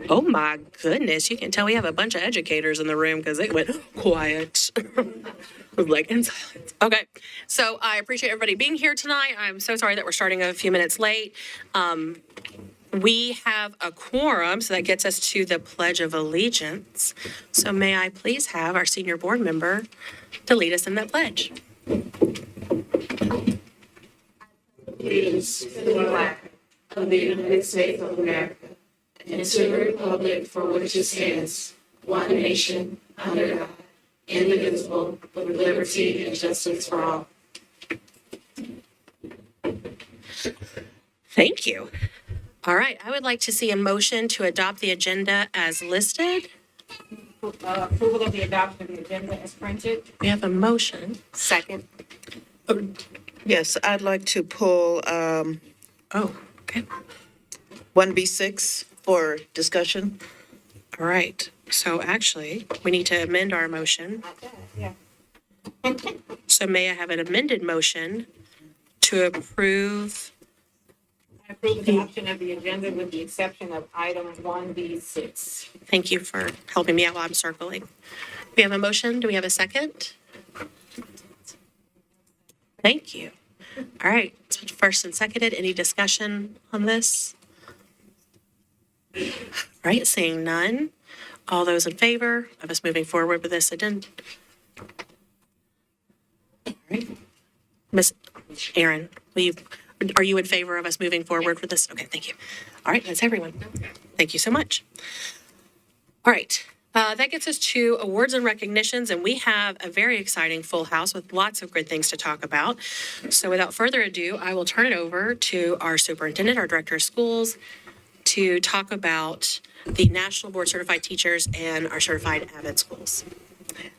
Oh my goodness, you can tell we have a bunch of educators in the room because it went quiet. Like in silence. Okay, so I appreciate everybody being here tonight. I'm so sorry that we're starting a few minutes late. We have a quorum, so that gets us to the Pledge of Allegiance. So may I please have our senior board member to lead us in that pledge? Allegiance to the flag of the United States of America and to the republic for which it stands, one nation, under God, indivisible, with liberty and justice for all. Thank you. All right, I would like to see a motion to adopt the agenda as listed. Approval of the adoption of the agenda as printed. We have a motion. Second. Yes, I'd like to pull Okay. 1B6 for discussion. All right. So actually, we need to amend our motion. Yeah. So may I have an amended motion to approve? I approve the adoption of the agenda with the exception of item 1B6. Thank you for helping me out while I'm circling. We have a motion. Do we have a second? Thank you. All right. So first and seconded. Any discussion on this? All right. Seeing none. All those in favor of us moving forward with this addendum? All right. Miss Erin, are you in favor of us moving forward with this? Okay, thank you. All right, that's everyone. Thank you so much. All right, that gets us to awards and recognitions, and we have a very exciting full house with lots of good things to talk about. So without further ado, I will turn it over to our superintendent, our director of schools, to talk about the National Board Certified Teachers and our certified AVID schools.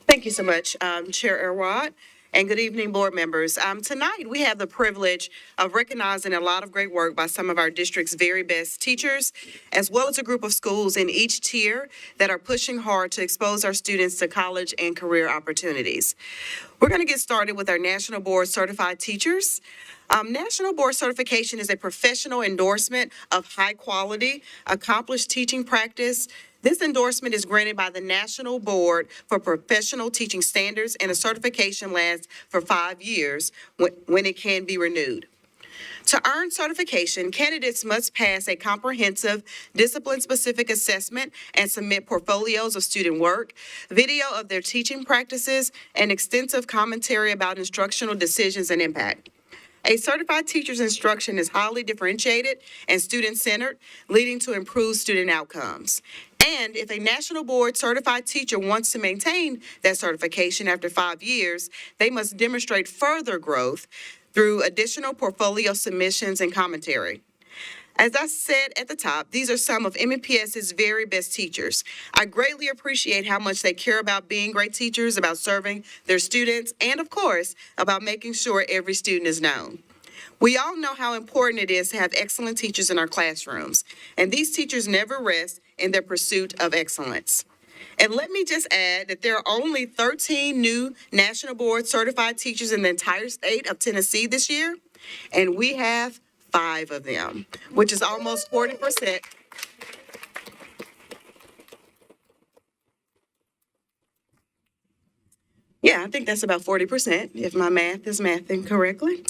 Thank you so much, Chair Elrod. And good evening, board members. Tonight, we have the privilege of recognizing a lot of great work by some of our district's very best teachers, as well as a group of schools in each tier that are pushing hard to expose our students to college and career opportunities. We're going to get started with our National Board Certified Teachers. National Board Certification is a professional endorsement of high-quality, accomplished teaching practice. This endorsement is granted by the National Board for Professional Teaching Standards, and a certification lasts for 5 years when it can be renewed. To earn certification, candidates must pass a comprehensive, discipline-specific assessment and submit portfolios of student work, video of their teaching practices, and extensive commentary about instructional decisions and impact. A certified teacher's instruction is highly differentiated and student-centered, leading to improved student outcomes. And if a National Board certified teacher wants to maintain that certification after 5 years, they must demonstrate further growth through additional portfolio submissions and commentary. As I said at the top, these are some of MNPS's very best teachers. I greatly appreciate how much they care about being great teachers, about serving their students, and of course, about making sure every student is known. We all know how important it is to have excellent teachers in our classrooms, and these teachers never rest in their pursuit of excellence. And let me just add that there are only 13 new National Board certified teachers in the entire state of Tennessee this year, and we have 5 of them, which is almost 40%. Yeah, I think that's about 40%, if my math is mathing correctly.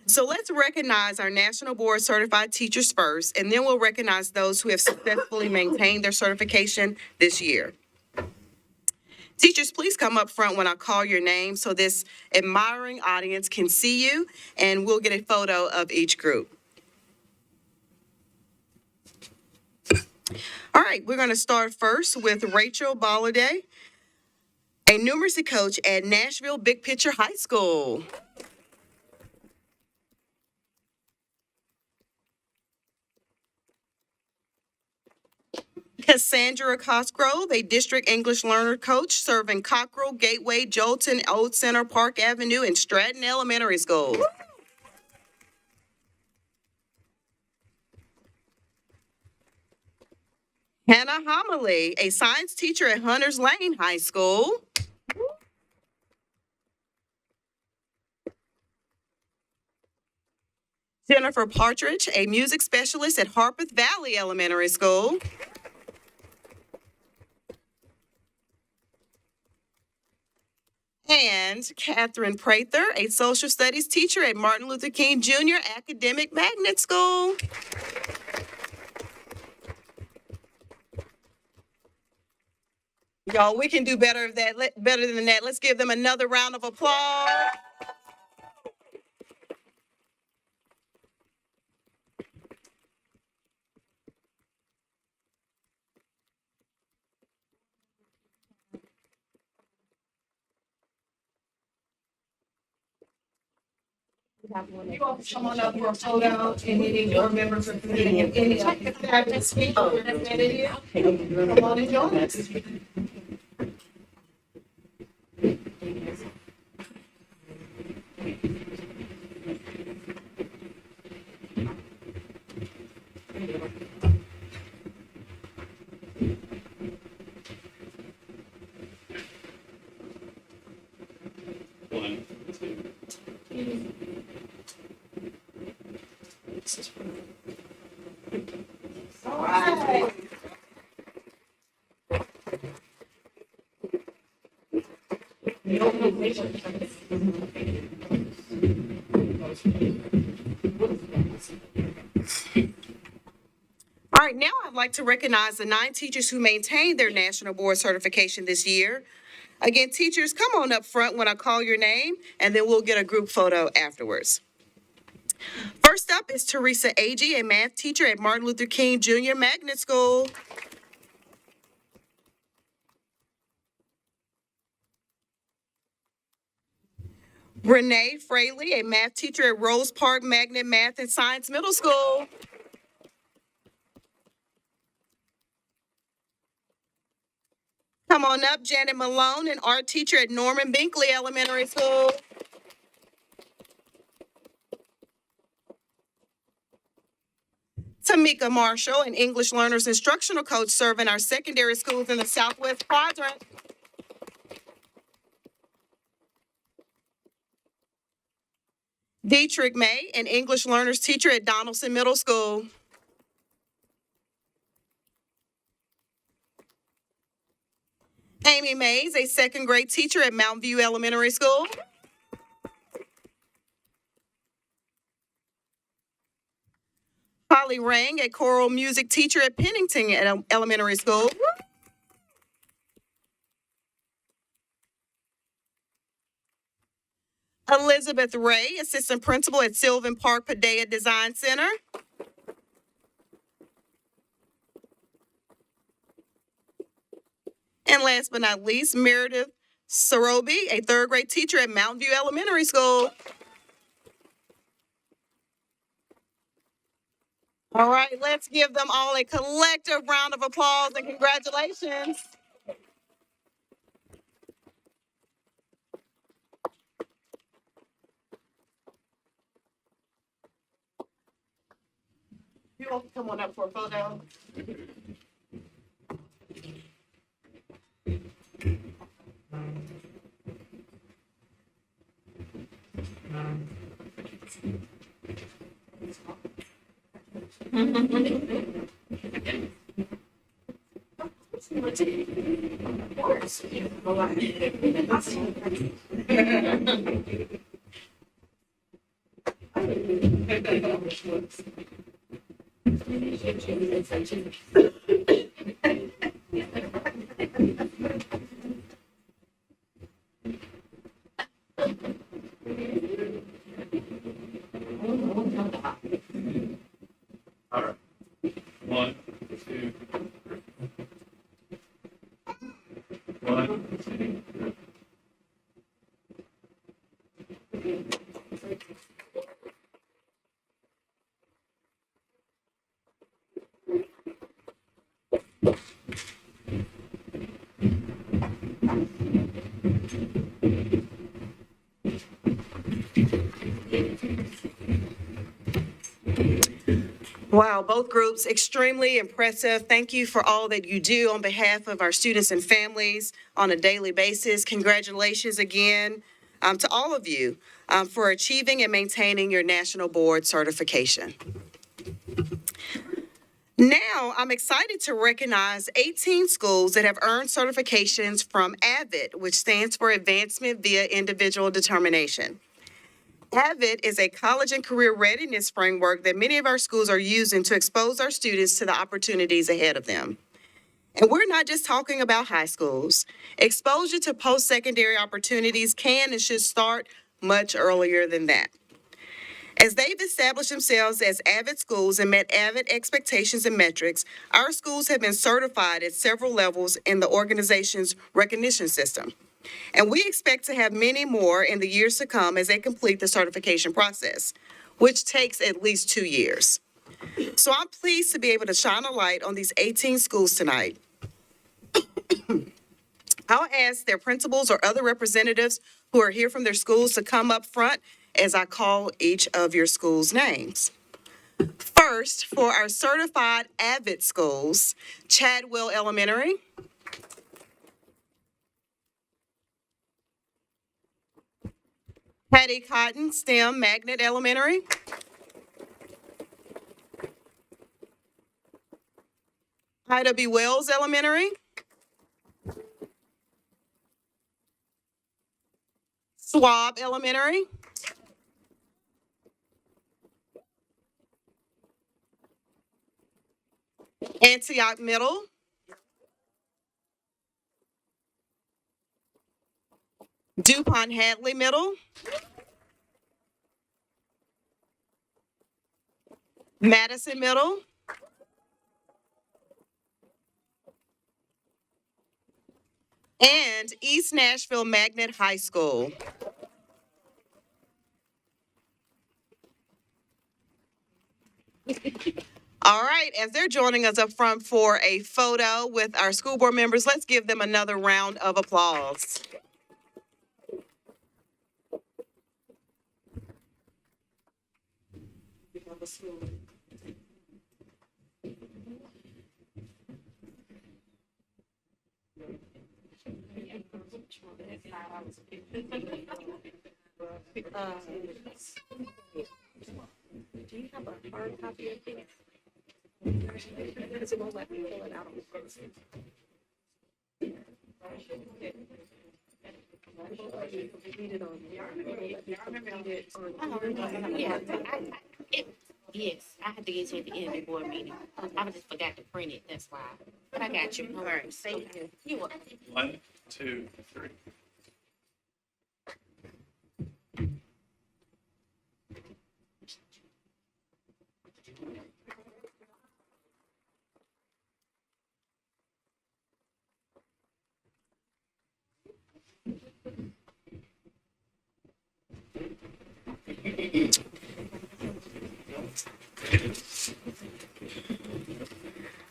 So let's recognize our National Board certified teachers first, and then we'll recognize those who have successfully maintained their certification this year. Teachers, please come up front when I call your name so this admiring audience can see you, and we'll get a photo of each group. All right, we're going to start first with Rachel Balladay, a numeracy coach at Nashville Big Picture High School. Cassandra Cosgrove, a district English learner coach serving Cockrell, Gateway, Jolton, Old Center, Park Avenue, and Stratton Elementary Schools. Hannah Homily, a science teacher at Hunters Lane High School. Jennifer Partridge, a music specialist at Harpeth Valley Elementary School. And Catherine Prather, a social studies teacher at Martin Luther King Jr. Academic Magnet School. Y'all, we can do better than that. Let's give them another round of applause. You all come on up for a photo, and any board members are any fabulous speaker representative. Come on and join us. One, two. All right. All right, now I'd like to recognize the 9 teachers who maintained their national board certification this year. Again, teachers, come on up front when I call your name, and then we'll get a group photo afterwards. First up is Teresa Agee, a math teacher at Martin Luther King Jr. Magnet School. Renee Fraley, a math teacher at Rose Park Magnet Math and Science Middle School. Come on up, Janet Malone, an art teacher at Norman Binkley Elementary School. Tamika Marshall, an English learners instructional coach serving our secondary schools in the Southwest Quadrant. Dietrich May, an English learners teacher at Donaldson Middle School. Amy Mays, a second grade teacher at Mountain View Elementary School. Holly Rang, a choral music teacher at Pennington Elementary School. Elizabeth Ray, assistant principal at Sylvan Park Padilla Design Center. And last but not least, Meredith Sorobi, a third grade teacher at Mountain View Elementary School. All right, let's give them all a collective round of applause and congratulations. You all can come on up for a photo. All right. 1, 2. 1, 2. Wow, both groups extremely impressive. Thank you for all that you do on behalf of our students and families on a daily basis. Congratulations again. to all of you for achieving and maintaining your national board certification. Now, I'm excited to recognize 18 schools that have earned certifications from AVID, which stands for Advancement via Individual Determination. AVID is a college and career readiness framework that many of our schools are using to expose our students to the opportunities ahead of them. And we're not just talking about high schools. Exposure to post-secondary opportunities can and should start much earlier than that. As they've established themselves as AVID schools and met AVID expectations and metrics, our schools have been certified at several levels in the organization's recognition system. And we expect to have many more in the years to come as they complete the certification process, which takes at least 2 years. So I'm pleased to be able to shine a light on these 18 schools tonight. I'll ask their principals or other representatives who are here from their schools to come up front as I call each of your schools' names. First, for our certified AVID schools, Chadwell Elementary, Patty Cotton STEM Magnet Elementary, Ida B. Wells Elementary, Schwab Elementary, Antioch Middle, DuPont Hadley Middle, Madison Middle, and East Nashville Magnet High School. All right, as they're joining us up front for a photo with our school board members, let's give them another round of applause. Do you have a hard copy of this? Because it won't let me fill it out on the first. Yes, I had to get to at the end of the board meeting. I just forgot to print it, that's why. But I got you. All right, thank you. You welcome. 1, 2, 3.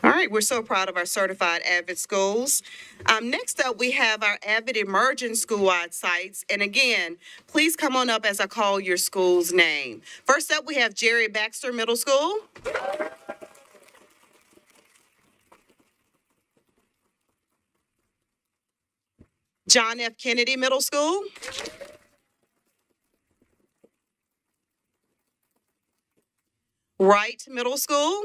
All right, we're so proud of our certified AVID schools. Next up, we have our AVID Emerging School-wide sites. And again, please come on up as I call your school's name. First up, we have Jerry Baxter Middle School. John F. Kennedy Middle School. Wright Middle School.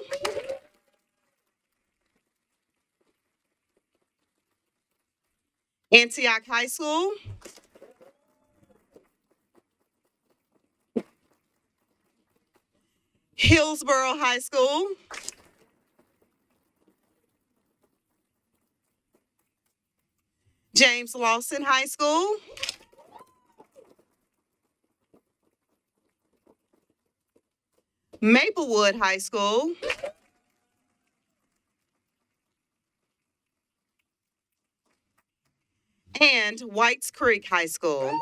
Antioch High School. Hillsborough High School. James Lawson High School. Maplewood High School. And Whites Creek High School.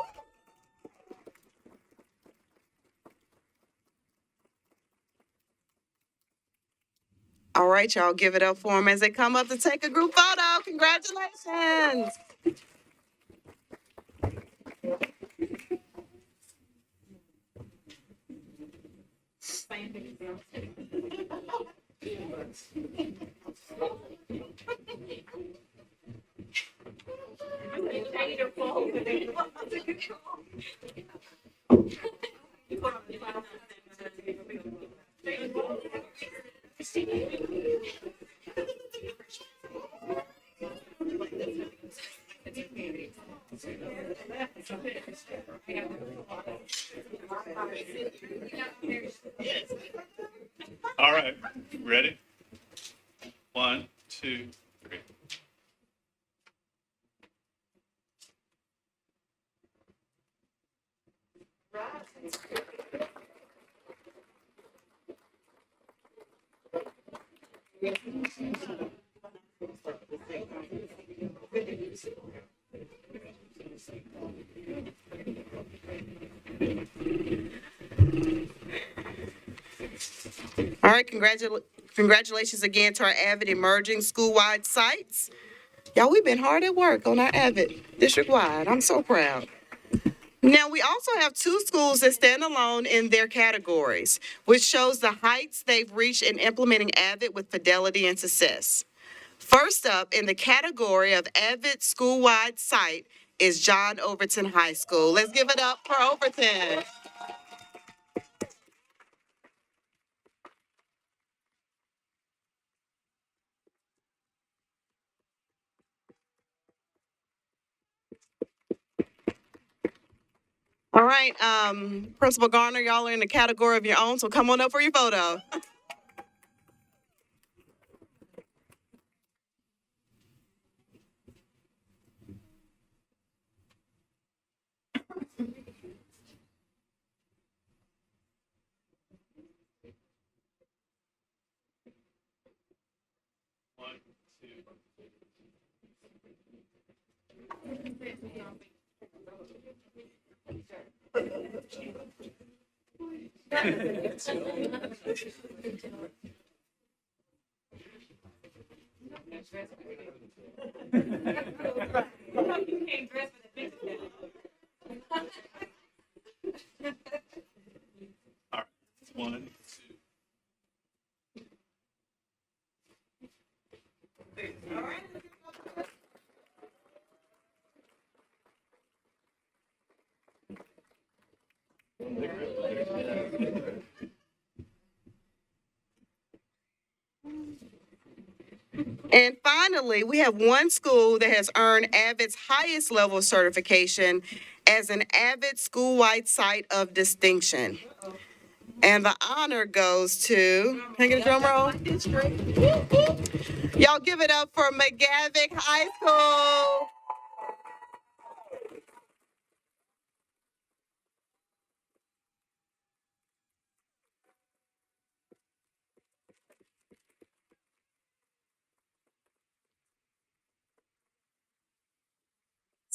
All right, y'all, give it up for them as they come up to take a group photo. Congratulations. All right, ready? 1, 2, 3. All right, congratulations again to our Avid Emerging School-Wide Sites. Y'all, we've been hard at work on our Avid district-wide. I'm so proud. Now, we also have 2 schools that stand alone in their categories, which shows the heights they've reached in implementing Avid with fidelity and success. First up in the category of Avid School-Wide Site is John Overton High School. Let's give it up for Overton. All right, Principal Garner, y'all are in the category of your own, so come on up for your photo. One, two. All right, 1, 2. And finally, we have one school that has earned Avid's highest level of certification as an Avid School-Wide Site of Distinction. And the honor goes to, can I get a drum roll? Y'all give it up for McGavick High School.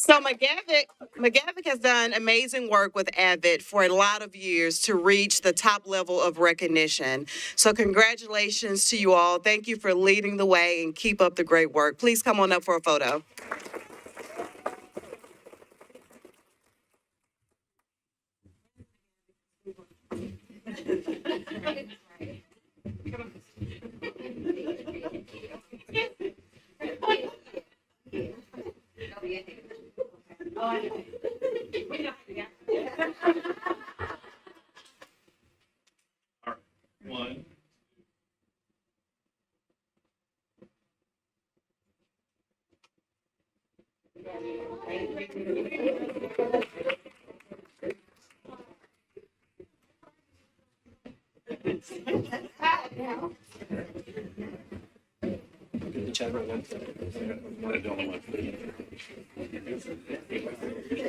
So McGavick has done amazing work with Avid for a lot of years to reach the top level of recognition. So congratulations to you all. Thank you for leading the way and keep up the great work. Please come on up for a photo. All right, 1.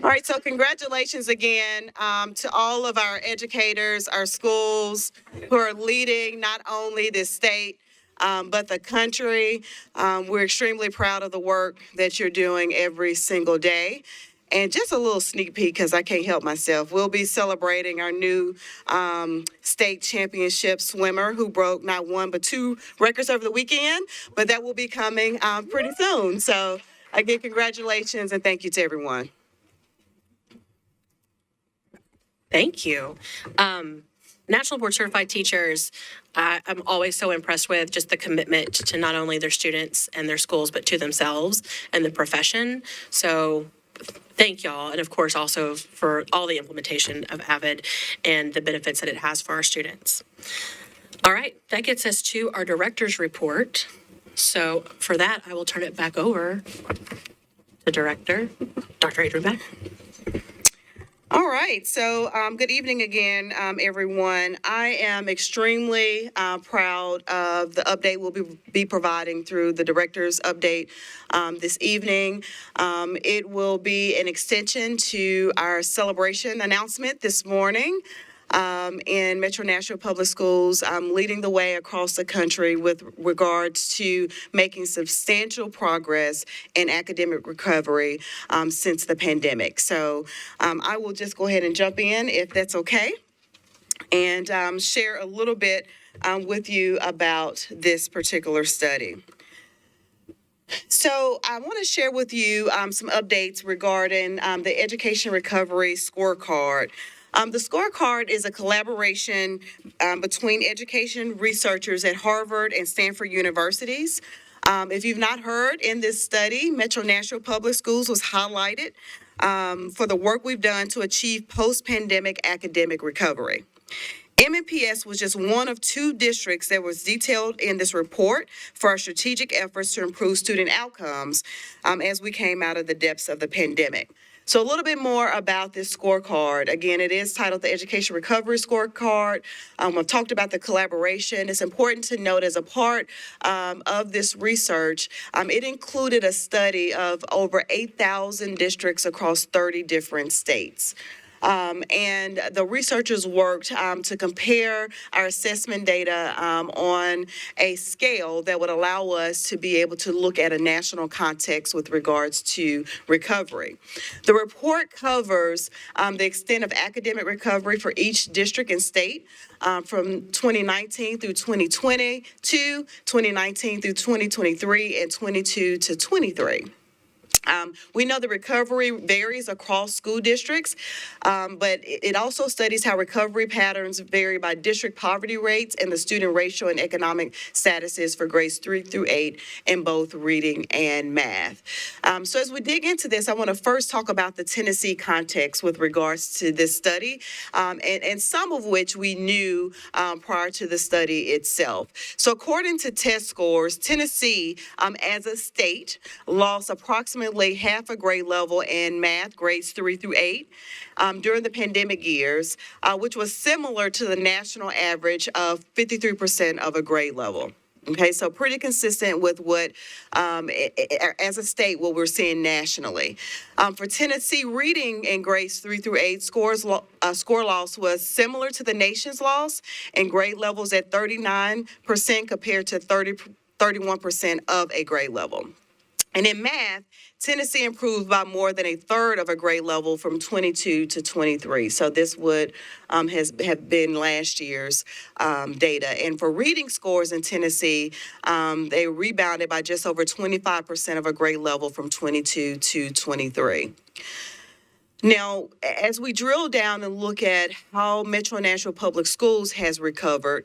All right, so congratulations again to all of our educators, our schools who are leading not only the state, but the country. We're extremely proud of the work that you're doing every single day. And just a little sneak peek, because I can't help myself, we'll be celebrating our new state championship swimmer who broke not 1, but 2 records over the weekend, but that will be coming pretty soon. So again, congratulations and thank you to everyone. Thank you. National Board Certified Teachers, I'm always so impressed with just the commitment to not only their students and their schools, but to themselves and the profession. So thank y'all, and of course also for all the implementation of AVID and the benefits that it has for our students. All right, that gets us to our director's report. So for that, I will turn it back over to Director Dr. Adrian Beck. All right, so good evening again, everyone. I am extremely proud of the update we'll be providing through the director's update this evening. It will be an extension to our celebration announcement this morning. In Metro Nashville Public Schools, leading the way across the country with regards to making substantial progress in academic recovery since the pandemic. So I will just go ahead and jump in if that's okay, and share a little bit with you about this particular study. So I want to share with you some updates regarding the Education Recovery Scorecard. The scorecard is a collaboration between education researchers at Harvard and Stanford universities. If you've not heard, in this study, Metro Nashville Public Schools was highlighted for the work we've done to achieve post-pandemic academic recovery. MNPS was just one of 2 districts that was detailed in this report for our strategic efforts to improve student outcomes as we came out of the depths of the pandemic. So a little bit more about this scorecard. Again, it is titled the Education Recovery Scorecard. I've talked about the collaboration. It's important to note as a part of this research, it included a study of over 8,000 districts across 30 different states. And the researchers worked to compare our assessment data on a scale that would allow us to be able to look at a national context with regards to recovery. The report covers the extent of academic recovery for each district and state from 2019 through 2020 to 2019 through 2023 and 22 to 23. We know the recovery varies across school districts, but it also studies how recovery patterns vary by district poverty rates and the student racial and economic statuses for grades 3 through 8 in both reading and math. So as we dig into this, I want to first talk about the Tennessee context with regards to this study, and some of which we knew prior to the study itself. So according to test scores, Tennessee, as a state, lost approximately half a grade level in math, grades 3 through 8, during the pandemic years, which was similar to the national average of 53% of a grade level. Okay, so pretty consistent with what, as a state, what we're seeing nationally. For Tennessee, reading in grades 3 through 8, score loss was similar to the nation's loss, and grade levels at 39% compared to 31% of a grade level. And in math, Tennessee improved by more than a third of a grade level from 22 to 23. So this would have been last year's data. And for reading scores in Tennessee, they rebounded by just over 25% of a grade level from 22 to 23. Now, as we drill down and look at how Metro Nashville Public Schools has recovered,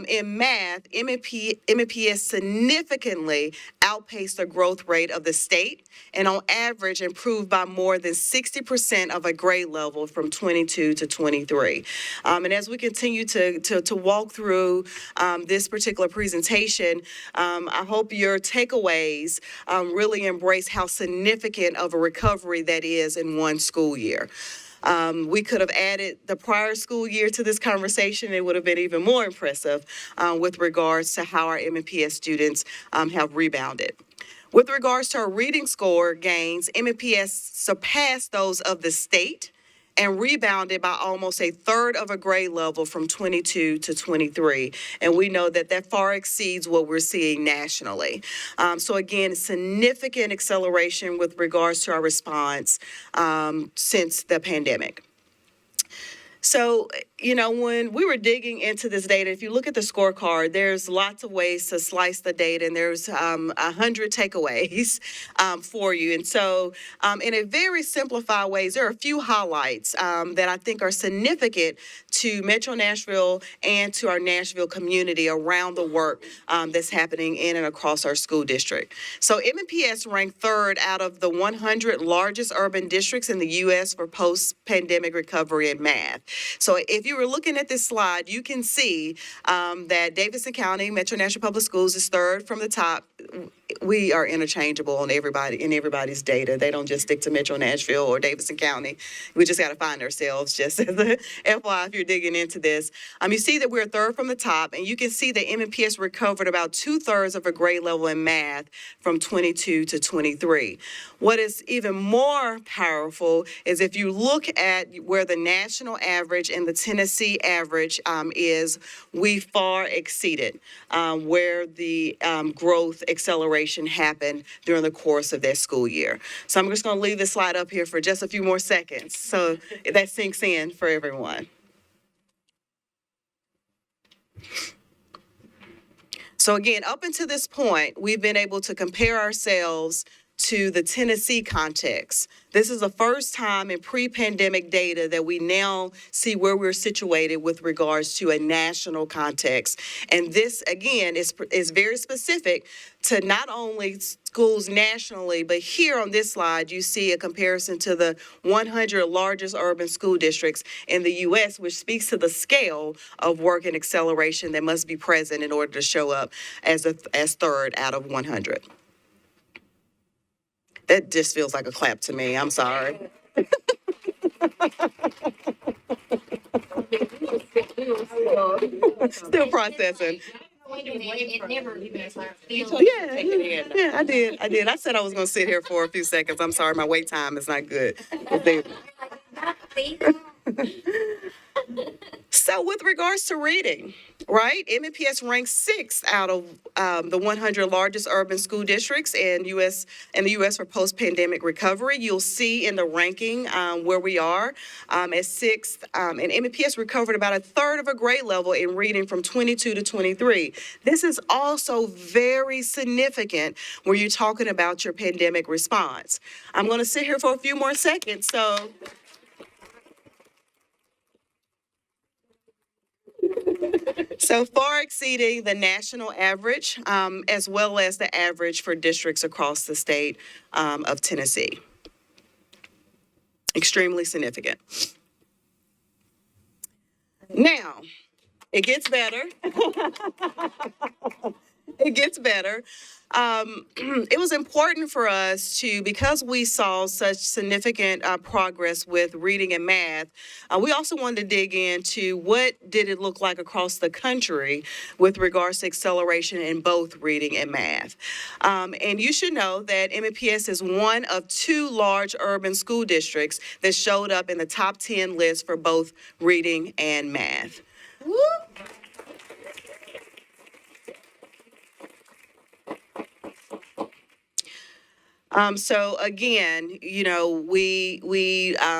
in math, MNPS significantly outpaced the growth rate of the state and on average improved by more than 60% of a grade level from 22 to 23. And as we continue to walk through this particular presentation, I hope your takeaways really embrace how significant of a recovery that is in one school year. We could have added the prior school year to this conversation. It would have been even more impressive with regards to how our MNPS students have rebounded. With regards to our reading score gains, MNPS surpassed those of the state and rebounded by almost a third of a grade level from 22 to 23. And we know that that far exceeds what we're seeing nationally. So again, significant acceleration with regards to our response since the pandemic. So, when we were digging into this data, if you look at the scorecard, there's lots of ways to slice the data, and there's 100 takeaways for you. And so, in a very simplified ways, there are a few highlights that I think are significant to Metro Nashville and to our Nashville community around the work that's happening in and across our school district. So, MNPS ranked third out of the 100 largest urban districts in the U.S. for post-pandemic recovery in math. So if you were looking at this slide, you can see that Davidson County, Metro Nashville Public Schools is third from the top. We are interchangeable on everybody's data. They don't just stick to Metro Nashville or Davidson County. We just got to find ourselves, just as a FYI if you're digging into this. You see that we're third from the top, and you can see that MNPS recovered about 2/3 of a grade level in math from 22 to 23. What is even more powerful is if you look at where the national average and the Tennessee average is, we far exceeded where the growth acceleration happened during the course of that school year. So I'm just going to leave this slide up here for just a few more seconds so that sinks in for everyone. So again, up until this point, we've been able to compare ourselves to the Tennessee context. This is the first time in pre-pandemic data that we now see where we're situated with regards to a national context. And this, again, is very specific to not only schools nationally, but here on this slide, you see a comparison to the 100 largest urban school districts in the U.S., which speaks to the scale of work and acceleration that must be present in order to show up as third out of 100. That just feels like a clap to me. I'm sorry. Still processing. It never feels. Yeah, I did. I said I was going to sit here for a few seconds. I'm sorry, my wait time is not good. So with regards to reading, right, MNPS ranks 6th out of the 100 largest urban school districts in the U.S. for post-pandemic recovery. You'll see in the ranking where we are at 6th, and MNPS recovered about 1/3 of a grade level in reading from 22 to 23. This is also very significant when you're talking about your pandemic response. I'm going to sit here for a few more seconds, so. So far exceeding the national average, as well as the average for districts across the state of Tennessee. Extremely significant. Now, it gets better. It gets better. It was important for us because we saw such significant progress with reading and math, we also wanted to dig into what did it look like across the country with regards to acceleration in both reading and math. And you should know that MNPS is one of 2 large urban school districts that showed up in the top 10 list for both reading and math. Woo! So again, we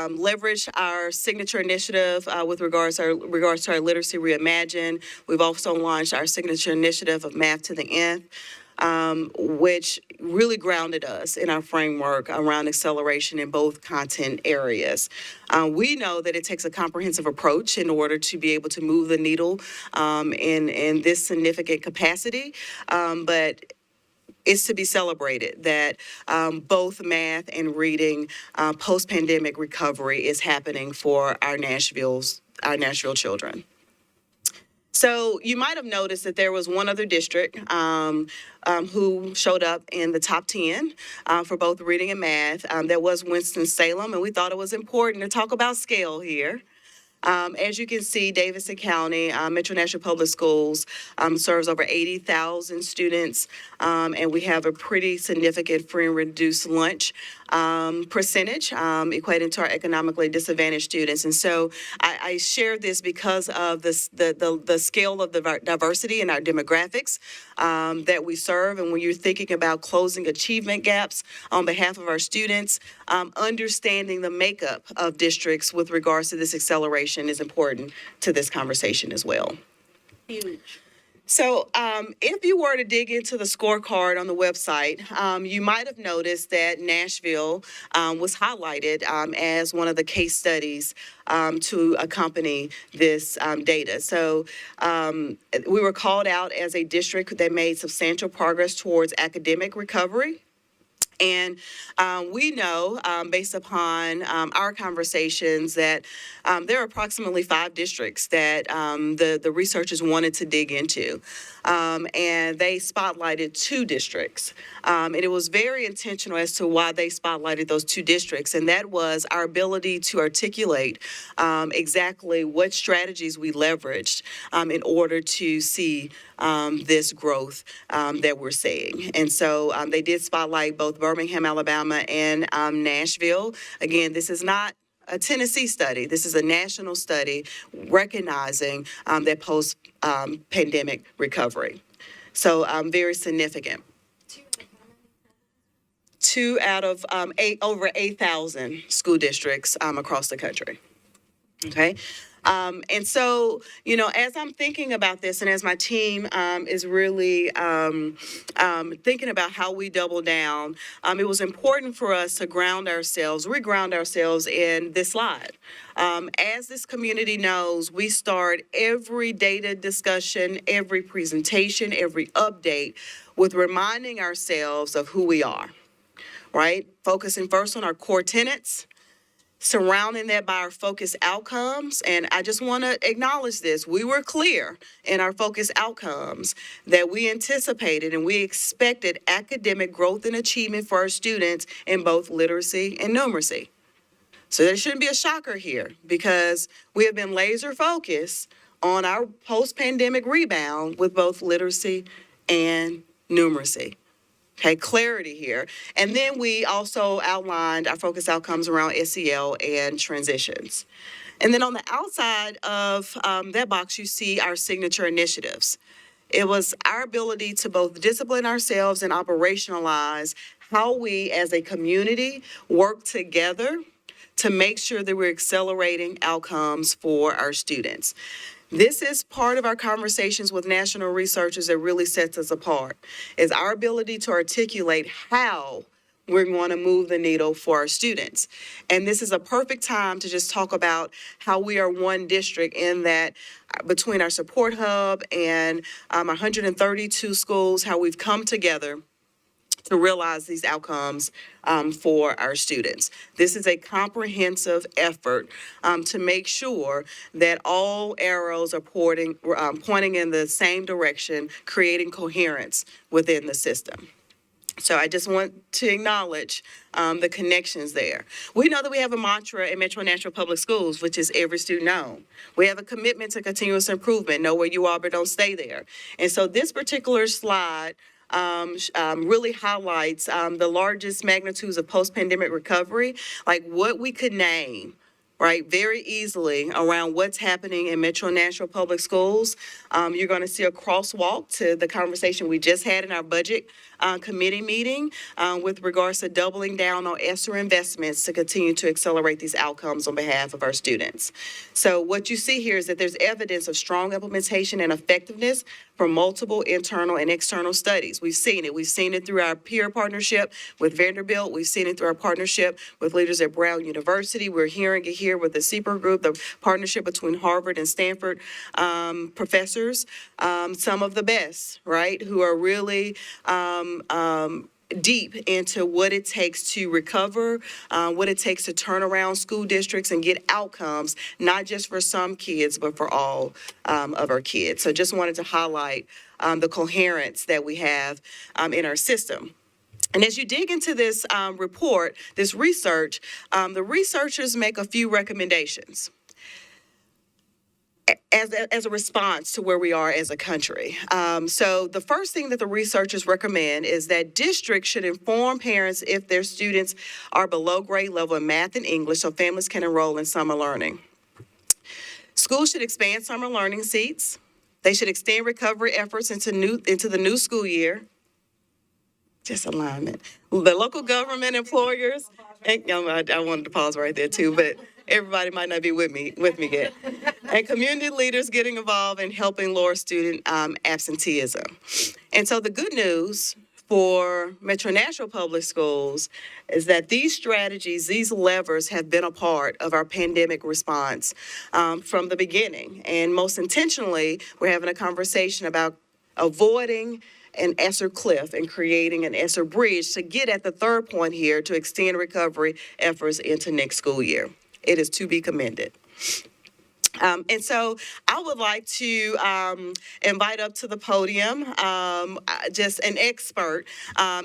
leverage our signature initiative with regards to our Literacy Reimagined. We've also launched our signature initiative of Math to the Nth, which really grounded us in our framework around acceleration in both content areas. We know that it takes a comprehensive approach in order to be able to move the needle in this significant capacity, but it's to be celebrated that both math and reading post-pandemic recovery is happening for our Nashville children. So you might have noticed that there was one other district who showed up in the top 10 for both reading and math. That was Winston-Salem, and we thought it was important to talk about scale here. As you can see, Davidson County, Metro Nashville Public Schools serves over 80,000 students, and we have a pretty significant free and reduced lunch percentage, equating to our economically disadvantaged students. And so I share this because of the scale of the diversity in our demographics that we serve. And when you're thinking about closing achievement gaps on behalf of our students, understanding the makeup of districts with regards to this acceleration is important to this conversation as well. Huge. So if you were to dig into the scorecard on the website, you might have noticed that Nashville was highlighted as one of the case studies to accompany this data. So we were called out as a district that made substantial progress towards academic recovery. And we know, based upon our conversations, that there are approximately 5 districts that the researchers wanted to dig into. And they spotlighted 2 districts. And it was very intentional as to why they spotlighted those 2 districts. And that was our ability to articulate exactly what strategies we leveraged in order to see this growth that we're seeing. And so they did spotlight both Birmingham, Alabama, and Nashville. Again, this is not a Tennessee study. This is a national study recognizing that post-pandemic recovery. So very significant. 2 out of over 8,000 school districts across the country. Okay. And so, as I'm thinking about this and as my team is really thinking about how we double down, it was important for us to reground ourselves in this slide. As this community knows, we start every data discussion, every presentation, every update with reminding ourselves of who we are, right? Focusing first on our core tenets, surrounding that by our focused outcomes. And I just want to acknowledge this. We were clear in our focused outcomes that we anticipated and we expected academic growth and achievement for our students in both literacy and numeracy. So there shouldn't be a shocker here because we have been laser focused on our post-pandemic rebound with both literacy and numeracy. Okay, clarity here. And then we also outlined our focus outcomes around SEL and transitions. And then on the outside of that box, you see our signature initiatives. It was our ability to both discipline ourselves and operationalize how we as a community work together to make sure that we're accelerating outcomes for our students. This is part of our conversations with national researchers that really sets us apart, is our ability to articulate how we're going to move the needle for our students. And this is a perfect time to just talk about how we are one district in that between our support hub and 132 schools, how we've come together to realize these outcomes for our students. This is a comprehensive effort to make sure that all arrows are pointing in the same direction, creating coherence within the system. So I just want to acknowledge the connections there. We know that we have a mantra in Metro Nashville Public Schools, which is every student known. We have a commitment to continuous improvement, know where you are, but don't stay there. And so this particular slide really highlights the largest magnitudes of post-pandemic recovery, like what we could name, right, very easily around what's happening in Metro Nashville Public Schools. You're going to see a crosswalk to the conversation we just had in our budget committee meeting with regards to doubling down on ESSER investments to continue to accelerate these outcomes on behalf of our students. So what you see here is that there's evidence of strong implementation and effectiveness from multiple internal and external studies. We've seen it. We've seen it through our peer partnership with Vanderbilt. We've seen it through our partnership with leaders at Brown University. We're hearing it here with the CEPR group, the partnership between Harvard and Stanford professors, some of the best, right, who are really deep into what it takes to recover, what it takes to turn around school districts and get outcomes, not just for some kids, but for all of our kids. So just wanted to highlight the coherence that we have in our system. And as you dig into this report, this research, the researchers make a few recommendations. as a response to where we are as a country. So the first thing that the researchers recommend is that districts should inform parents if their students are below grade level in math and English so families can enroll in summer learning. Schools should expand summer learning seats. They should extend recovery efforts into the new school year. Just alignment. The local government employers, and I wanted to pause right there too, but everybody might not be with me yet. And community leaders getting involved in helping lower student absenteeism. And so the good news for Metro Nashville Public Schools is that these strategies, these levers have been a part of our pandemic response from the beginning. And most intentionally, we're having a conversation about avoiding an ESSER cliff and creating an ESSER bridge to get at the third point here to extend recovery efforts into next school year. It is to be commended. And so I would like to invite up to the podium just an expert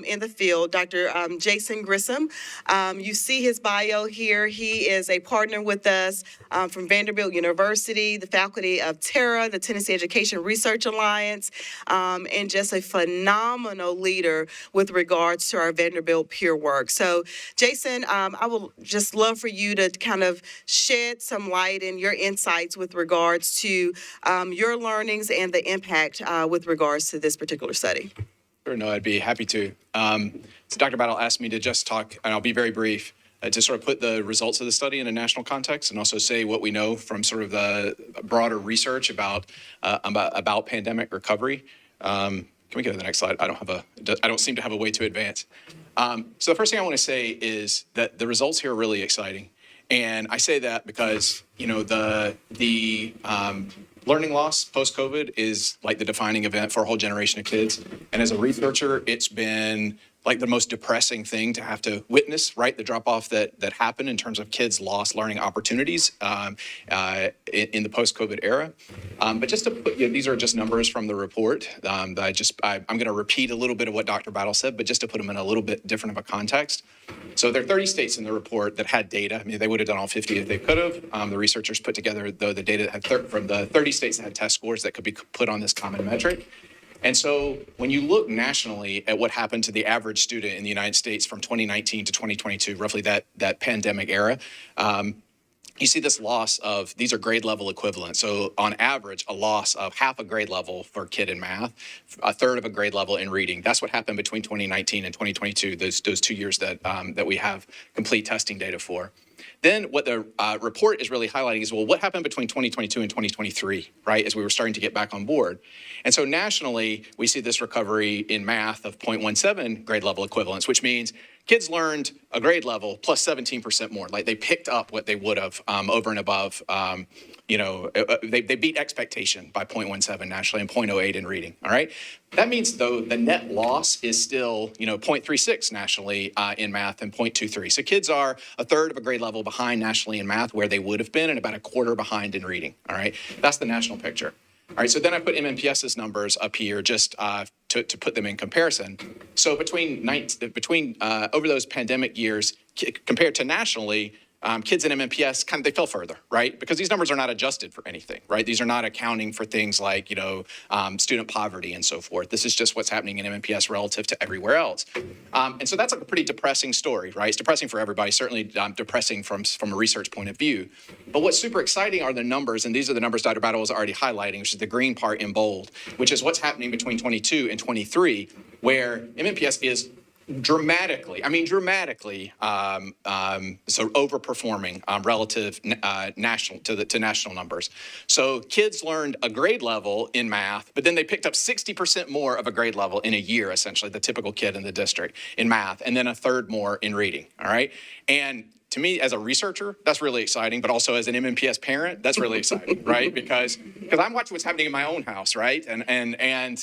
in the field, Dr. Jason Grissom. You see his bio here. He is a partner with us from Vanderbilt University, the faculty of TERRA, the Tennessee Education Research Alliance, and just a phenomenal leader with regards to our Vanderbilt peer work. So, Jason, I would just love for you to kind of shed some light and your insights with regards to your learnings and the impact with regards to this particular study. Sure, no, I'd be happy to. So Dr. Battle asked me to just talk, and I'll be very brief, to sort of put the results of the study in a national context and also say what we know from sort of the broader research about pandemic recovery. Can we go to the next slide? I don't seem to have a way to advance. So the first thing I want to say is that the results here are really exciting. And I say that because, you know, the learning loss post-COVID is like the defining event for a whole generation of kids. And as a researcher, it's been like the most depressing thing to have to witness, right? The drop-off that happened in terms of kids' lost learning opportunities in the post-COVID era. But just to put, these are just numbers from the report. I'm going to repeat a little bit of what Dr. Battle said, but just to put them in a little bit different of a context. So there are 30 states in the report that had data. I mean, they would have done all 50 if they could have. The researchers put together, though, the data that had from the 30 states that had test scores that could be put on this common metric. And so when you look nationally at what happened to the average student in the United States from 2019 to 2022, roughly that pandemic era, you see this loss of, these are grade level equivalents. So on average, a loss of half a grade level for a kid in math, a third of a grade level in reading. That's what happened between 2019 and 2022, those 2 years that we have complete testing data for. Then what the report is really highlighting is, well, what happened between 2022 and 2023, right, as we were starting to get back on board? And so nationally, we see this recovery in math of 0.17 grade level equivalents, which means kids learned a grade level plus 17% more. Like they picked up what they would have over and above. They beat expectation by 0.17 nationally and 0.08 in reading. All right. That means, though, the net loss is still, 0.36 nationally in math and 0.23. So kids are a third of a grade level behind nationally in math where they would have been and about a quarter behind in reading. All right. That's the national picture. All right, so then I put MNPS's numbers up here just to put them in comparison. So between over those pandemic years, compared to nationally, kids in MNPS they fell further, right? Because these numbers are not adjusted for anything, right? These are not accounting for things like, student poverty and so forth. This is just what's happening in MNPS relative to everywhere else. And so that's a pretty depressing story, right? It's depressing for everybody, certainly depressing from a research point of view. But what's super exciting are the numbers, and these are the numbers Dr. Battle was already highlighting, which is the green part in bold, which is what's happening between 22 and 23, where MNPS is dramatically so overperforming relative to national numbers. So kids learned a grade level in math, but then they picked up 60% more of a grade level in a year, essentially, the typical kid in the district in math, and then a third more in reading, all right? And to me, as a researcher, that's really exciting, but also as an MNPS parent, that's really exciting, right? Because I'm watching what's happening in my own house, right? And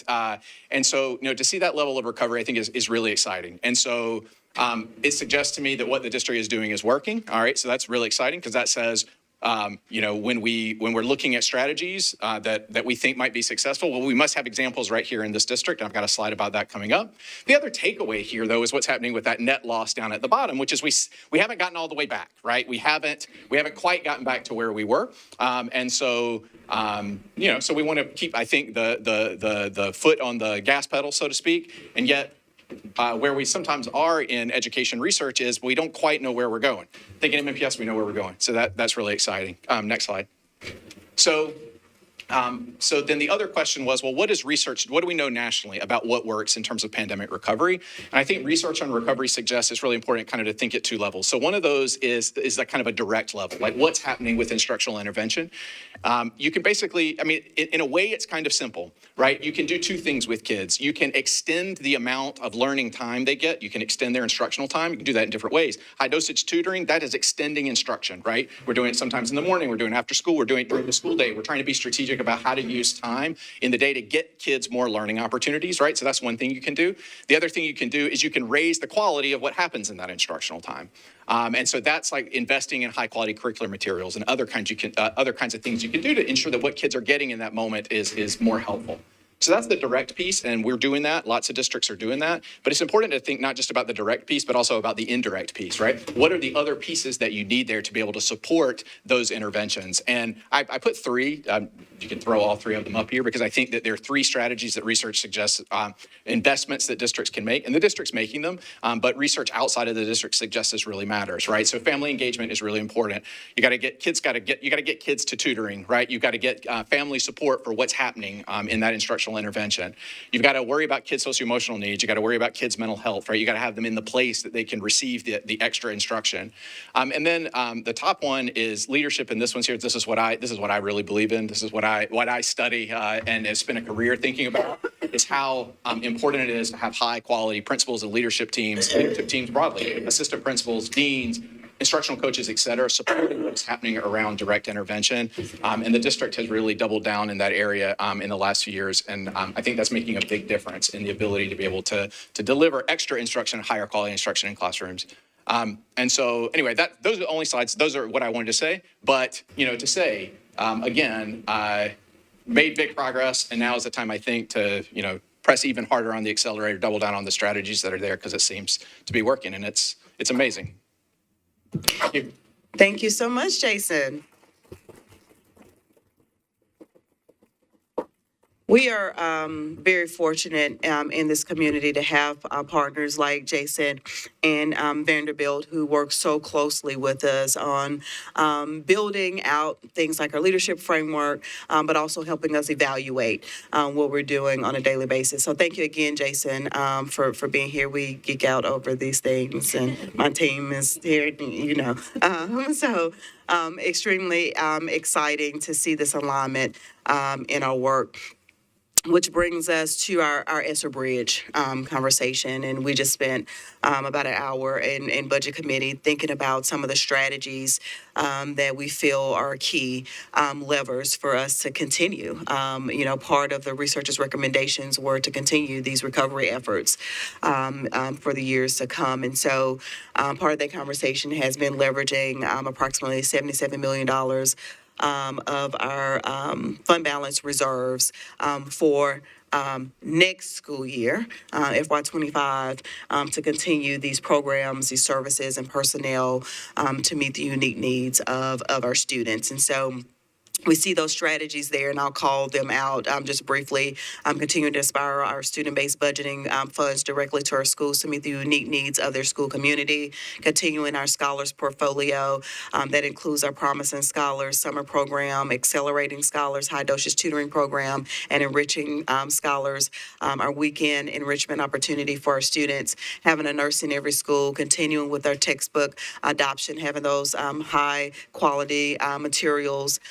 so, to see that level of recovery, I think is really exciting. And so it suggests to me that what the district is doing is working, all right? So that's really exciting because that says when we're looking at strategies that we think might be successful, well, we must have examples right here in this district. I've got a slide about that coming up. The other takeaway here, though, is what's happening with that net loss down at the bottom, which is we haven't gotten all the way back, right? We haven't quite gotten back to where we were, and so so we want to keep, I think, the foot on the gas pedal, so to speak, and yet. Where we sometimes are in education research is we don't quite know where we're going. I think in MNPS we know where we're going, so that's really exciting. Next slide. So then the other question was, well, what is research? What do we know nationally about what works in terms of pandemic recovery? And I think research on recovery suggests it's really important kind of to think at two levels. So one of those is that kind of a direct level, like what's happening with instructional intervention. You can basically, in a way, it's kind of simple, right? You can do two things with kids. You can extend the amount of learning time they get. You can extend their instructional time. You can do that in different ways. High dosage tutoring, that is extending instruction, right? We're doing it sometimes in the morning. We're doing it after school. We're doing it during the school day. We're trying to be strategic about how to use time in the day to get kids more learning opportunities, right? So that's one thing you can do. The other thing you can do is you can raise the quality of what happens in that instructional time. And so that's like investing in high quality curricular materials and other kinds of things you can do to ensure that what kids are getting in that moment is more helpful. So that's the direct piece, and we're doing that. Lots of districts are doing that. But it's important to think not just about the direct piece, but also about the indirect piece, right? What are the other pieces that you need there to be able to support those interventions? And I put three. You can throw all three of them up here because I think that there are three strategies that research suggests, investments that districts can make, and the district's making them, but research outside of the district suggests this really matters, right? So family engagement is really important. You got to get kids to tutoring, right? You got to get family support for what's happening in that instructional intervention. You've got to worry about kids' socio-emotional needs. You got to worry about kids' mental health, right? You got to have them in the place that they can receive the extra instruction. And then the top one is leadership, and this one's here. This is what I really believe in. This is what I study and have spent a career thinking about. Is how important it is to have high quality principals and leadership teams broadly, assistant principals, deans, instructional coaches, et cetera, supporting what's happening around direct intervention. And the district has really doubled down in that area in the last few years. And I think that's making a big difference in the ability to be able to deliver extra instruction, higher quality instruction in classrooms. And so anyway, those are the only slides. Those are what I wanted to say. But, to say, again, made big progress. And now is the time, I think, to, press even harder on the accelerator, double down on the strategies that are there because it seems to be working. And it's amazing. Thank you. Thank you so much, Jason. We are very fortunate in this community to have partners like Jason and Vanderbilt who work so closely with us on building out things like our leadership framework, but also helping us evaluate what we're doing on a daily basis. So thank you again, Jason, for being here. We geek out over these things, and my team is here, so extremely exciting to see this alignment in our work. Which brings us to our ESSER Bridge conversation. And we just spent about an hour in Budget Committee thinking about some of the strategies that we feel are key levers for us to continue. Part of the researchers' recommendations were to continue these recovery efforts for the years to come. And so part of that conversation has been leveraging approximately $77 million of our fund balance reserves for next school year, FY25, to continue these programs, these services, and personnel to meet the unique needs of our students. And so we see those strategies there, and I'll call them out just briefly. Continuing to aspire our student-based budgeting funds directly to our schools to meet the unique needs of their school community. Continuing our scholars portfolio that includes our Promising Scholars summer program, Accelerating Scholars, high dosage tutoring program, and Enriching Scholars, our weekend enrichment opportunity for our students. Having a nurse in every school, continuing with our textbook adoption, having those high quality materials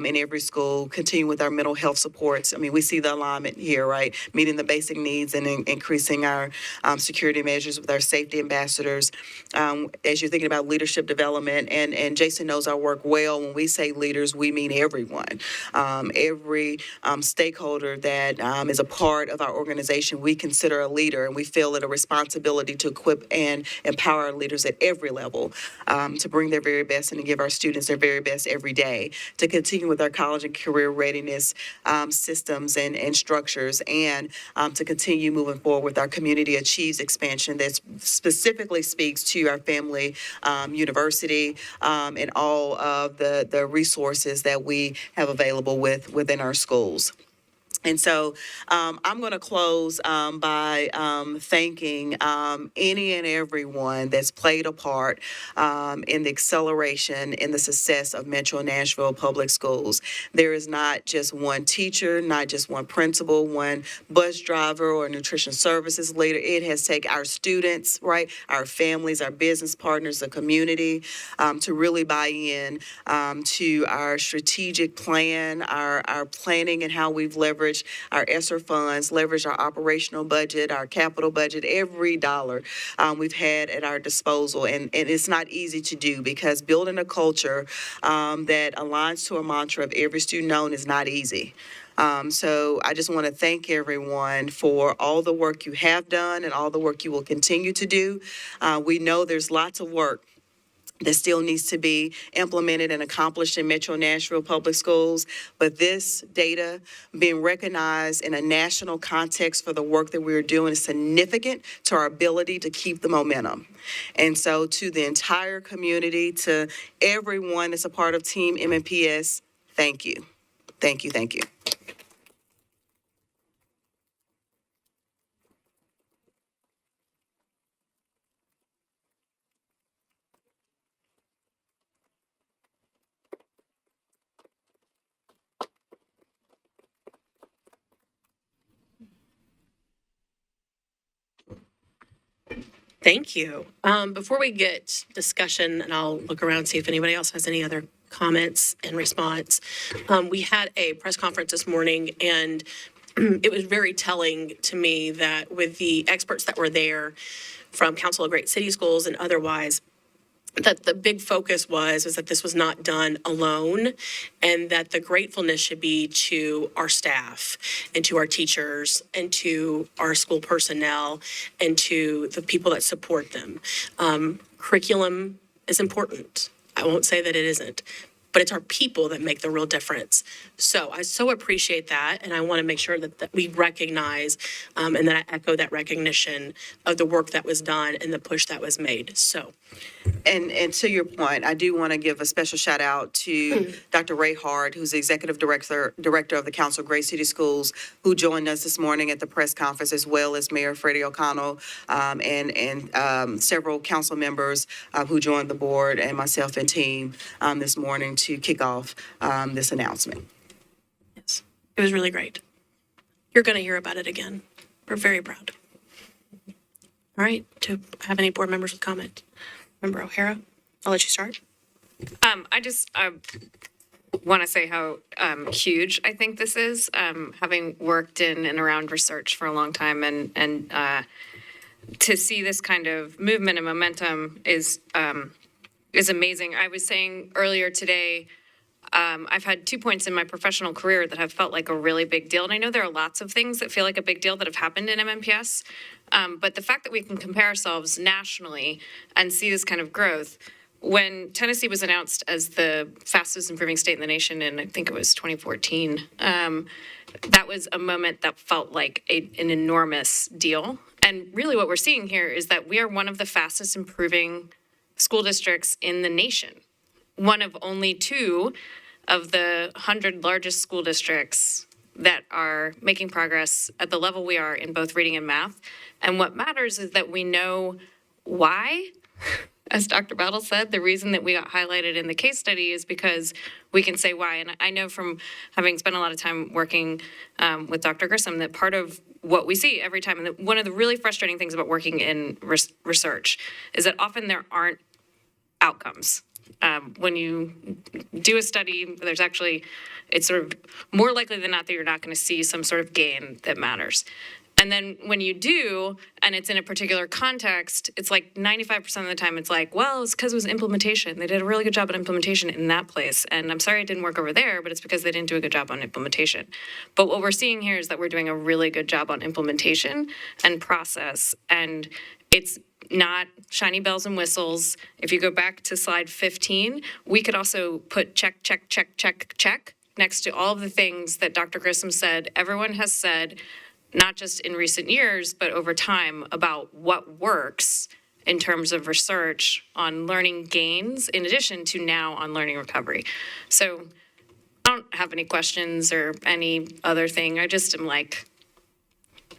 in every school, continue with our mental health supports. I mean, we see the alignment here, right? Meeting the basic needs and increasing our security measures with our safety ambassadors. As you're thinking about leadership development, and Jason knows our work well. When we say leaders, we mean everyone. Every stakeholder that is a part of our organization, we consider a leader, and we feel it a responsibility to equip and empower our leaders at every level to bring their very best and to give our students their very best every day, to continue with our college and career readiness systems and structures, and to continue moving forward with our Community Achieves expansion that specifically speaks to our family university and all of the resources that we have available within our schools. And so I'm going to close by thanking any and everyone that's played a part in the acceleration in the success of Metro Nashville Public Schools. There is not just one teacher, not just one principal, one bus driver or nutrition services leader. It has taken our students, right, our families, our business partners, the community to really buy in to our strategic plan, our planning and how we've leveraged our ESSER funds, leverage our operational budget, our capital budget, every dollar we've had at our disposal. And it's not easy to do because building a culture that aligns to a mantra of every student known is not easy. So I just want to thank everyone for all the work you have done and all the work you will continue to do. We know there's lots of work that still needs to be implemented and accomplished in Metro Nashville Public Schools. But this data being recognized in a national context for the work that we're doing is significant to our ability to keep the momentum. And so to the entire community, to everyone that's a part of Team MNPS, thank you. Thank you, thank you. Thank you. Before we get discussion, and I'll look around, see if anybody else has any other comments in response. We had a press conference this morning, and it was very telling to me that with the experts that were there from Council of Great City Schools and otherwise, that the big focus was that this was not done alone, and that the gratefulness should be to our staff and to our teachers and to our school personnel and to the people that support them. Curriculum is important. I won't say that it isn't, but it's our people that make the real difference. So I so appreciate that, and I want to make sure that we recognize and that I echo that recognition of the work that was done and the push that was made. So. And to your point, I do want to give a special shout out to Dr. Ray Hart, who's the Executive Director of the Council of Great City Schools, who joined us this morning at the press conference, as well as Mayor Freddie O'Connell and several council members who joined the board and myself and team this morning to kick off this announcement. Yes, it was really great. You're going to hear about it again. We're very proud. All right, to have any board members with comment? Member O'Hara, I'll let you start. I want to say how huge I think this is, having worked in and around research for a long time, and to see this kind of movement and momentum is amazing. I was saying earlier today, I've had 2 points in my professional career that have felt like a really big deal. And I know there are lots of things that feel like a big deal that have happened in MNPS. But the fact that we can compare ourselves nationally and see this kind of growth, when Tennessee was announced as the fastest improving state in the nation in, I think it was 2014, that was a moment that felt like an enormous deal. And really what we're seeing here is that we are one of the fastest improving school districts in the nation. One of only 2 of the 100 largest school districts that are making progress at the level we are in both reading and math. And what matters is that we know why. As Dr. Battle said, the reason that we got highlighted in the case study is because we can say why. And I know from having spent a lot of time working with Dr. Grissom that part of what we see every time, and one of the really frustrating things about working in research is that often there aren't outcomes. when you do a study, it's sort of more likely than not that you're not going to see some sort of gain that matters. And then when you do, and it's in a particular context, it's like 95% of the time it's like, well, it's because it was implementation. They did a really good job at implementation in that place. And I'm sorry it didn't work over there, but it's because they didn't do a good job on implementation. But what we're seeing here is that we're doing a really good job on implementation and process. And it's not shiny bells and whistles. If you go back to slide 15, we could also put check, check, check, check, check next to all of the things that Dr. Grissom said, everyone has said, not just in recent years, but over time about what works in terms of research on learning gains, in addition to now on learning recovery. So I don't have any questions or any other thing. I just am like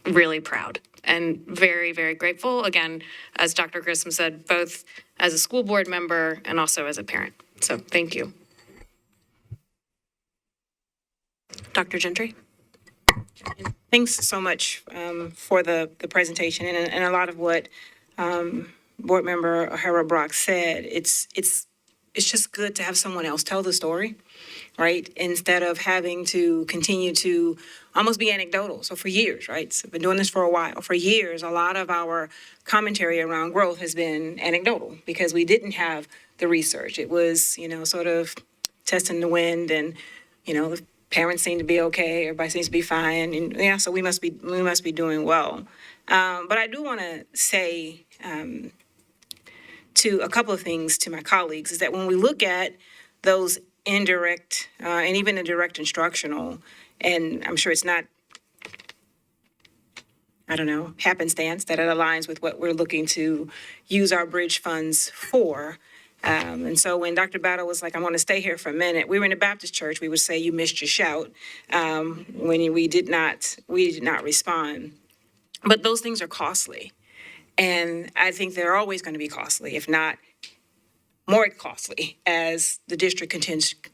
really proud and very, very grateful. Again, as Dr. Grissom said, both as a school board member and also as a parent. So thank you. Dr. Gentry? Thanks so much for the presentation and a lot of what Board Member O'Hara Brock said. It's just good to have someone else tell the story, right? Instead of having to continue to almost be anecdotal. So for years, right? So I've been doing this for a while. For years, a lot of our commentary around growth has been anecdotal because we didn't have the research. It was, sort of testing the wind and, the parents seem to be okay, everybody seems to be fine, and yeah, so we must be doing well. But I do want to say to a couple of things to my colleagues is that when we look at those indirect and even the direct instructional, and I'm sure it's not, happenstance that it aligns with what we're looking to use our bridge funds for. And so when Dr. Battle was like, I want to stay here for a minute, we were in a Baptist church, we would say, you missed your shout, when we did not respond. But those things are costly. And I think they're always going to be costly, if not more costly, as the district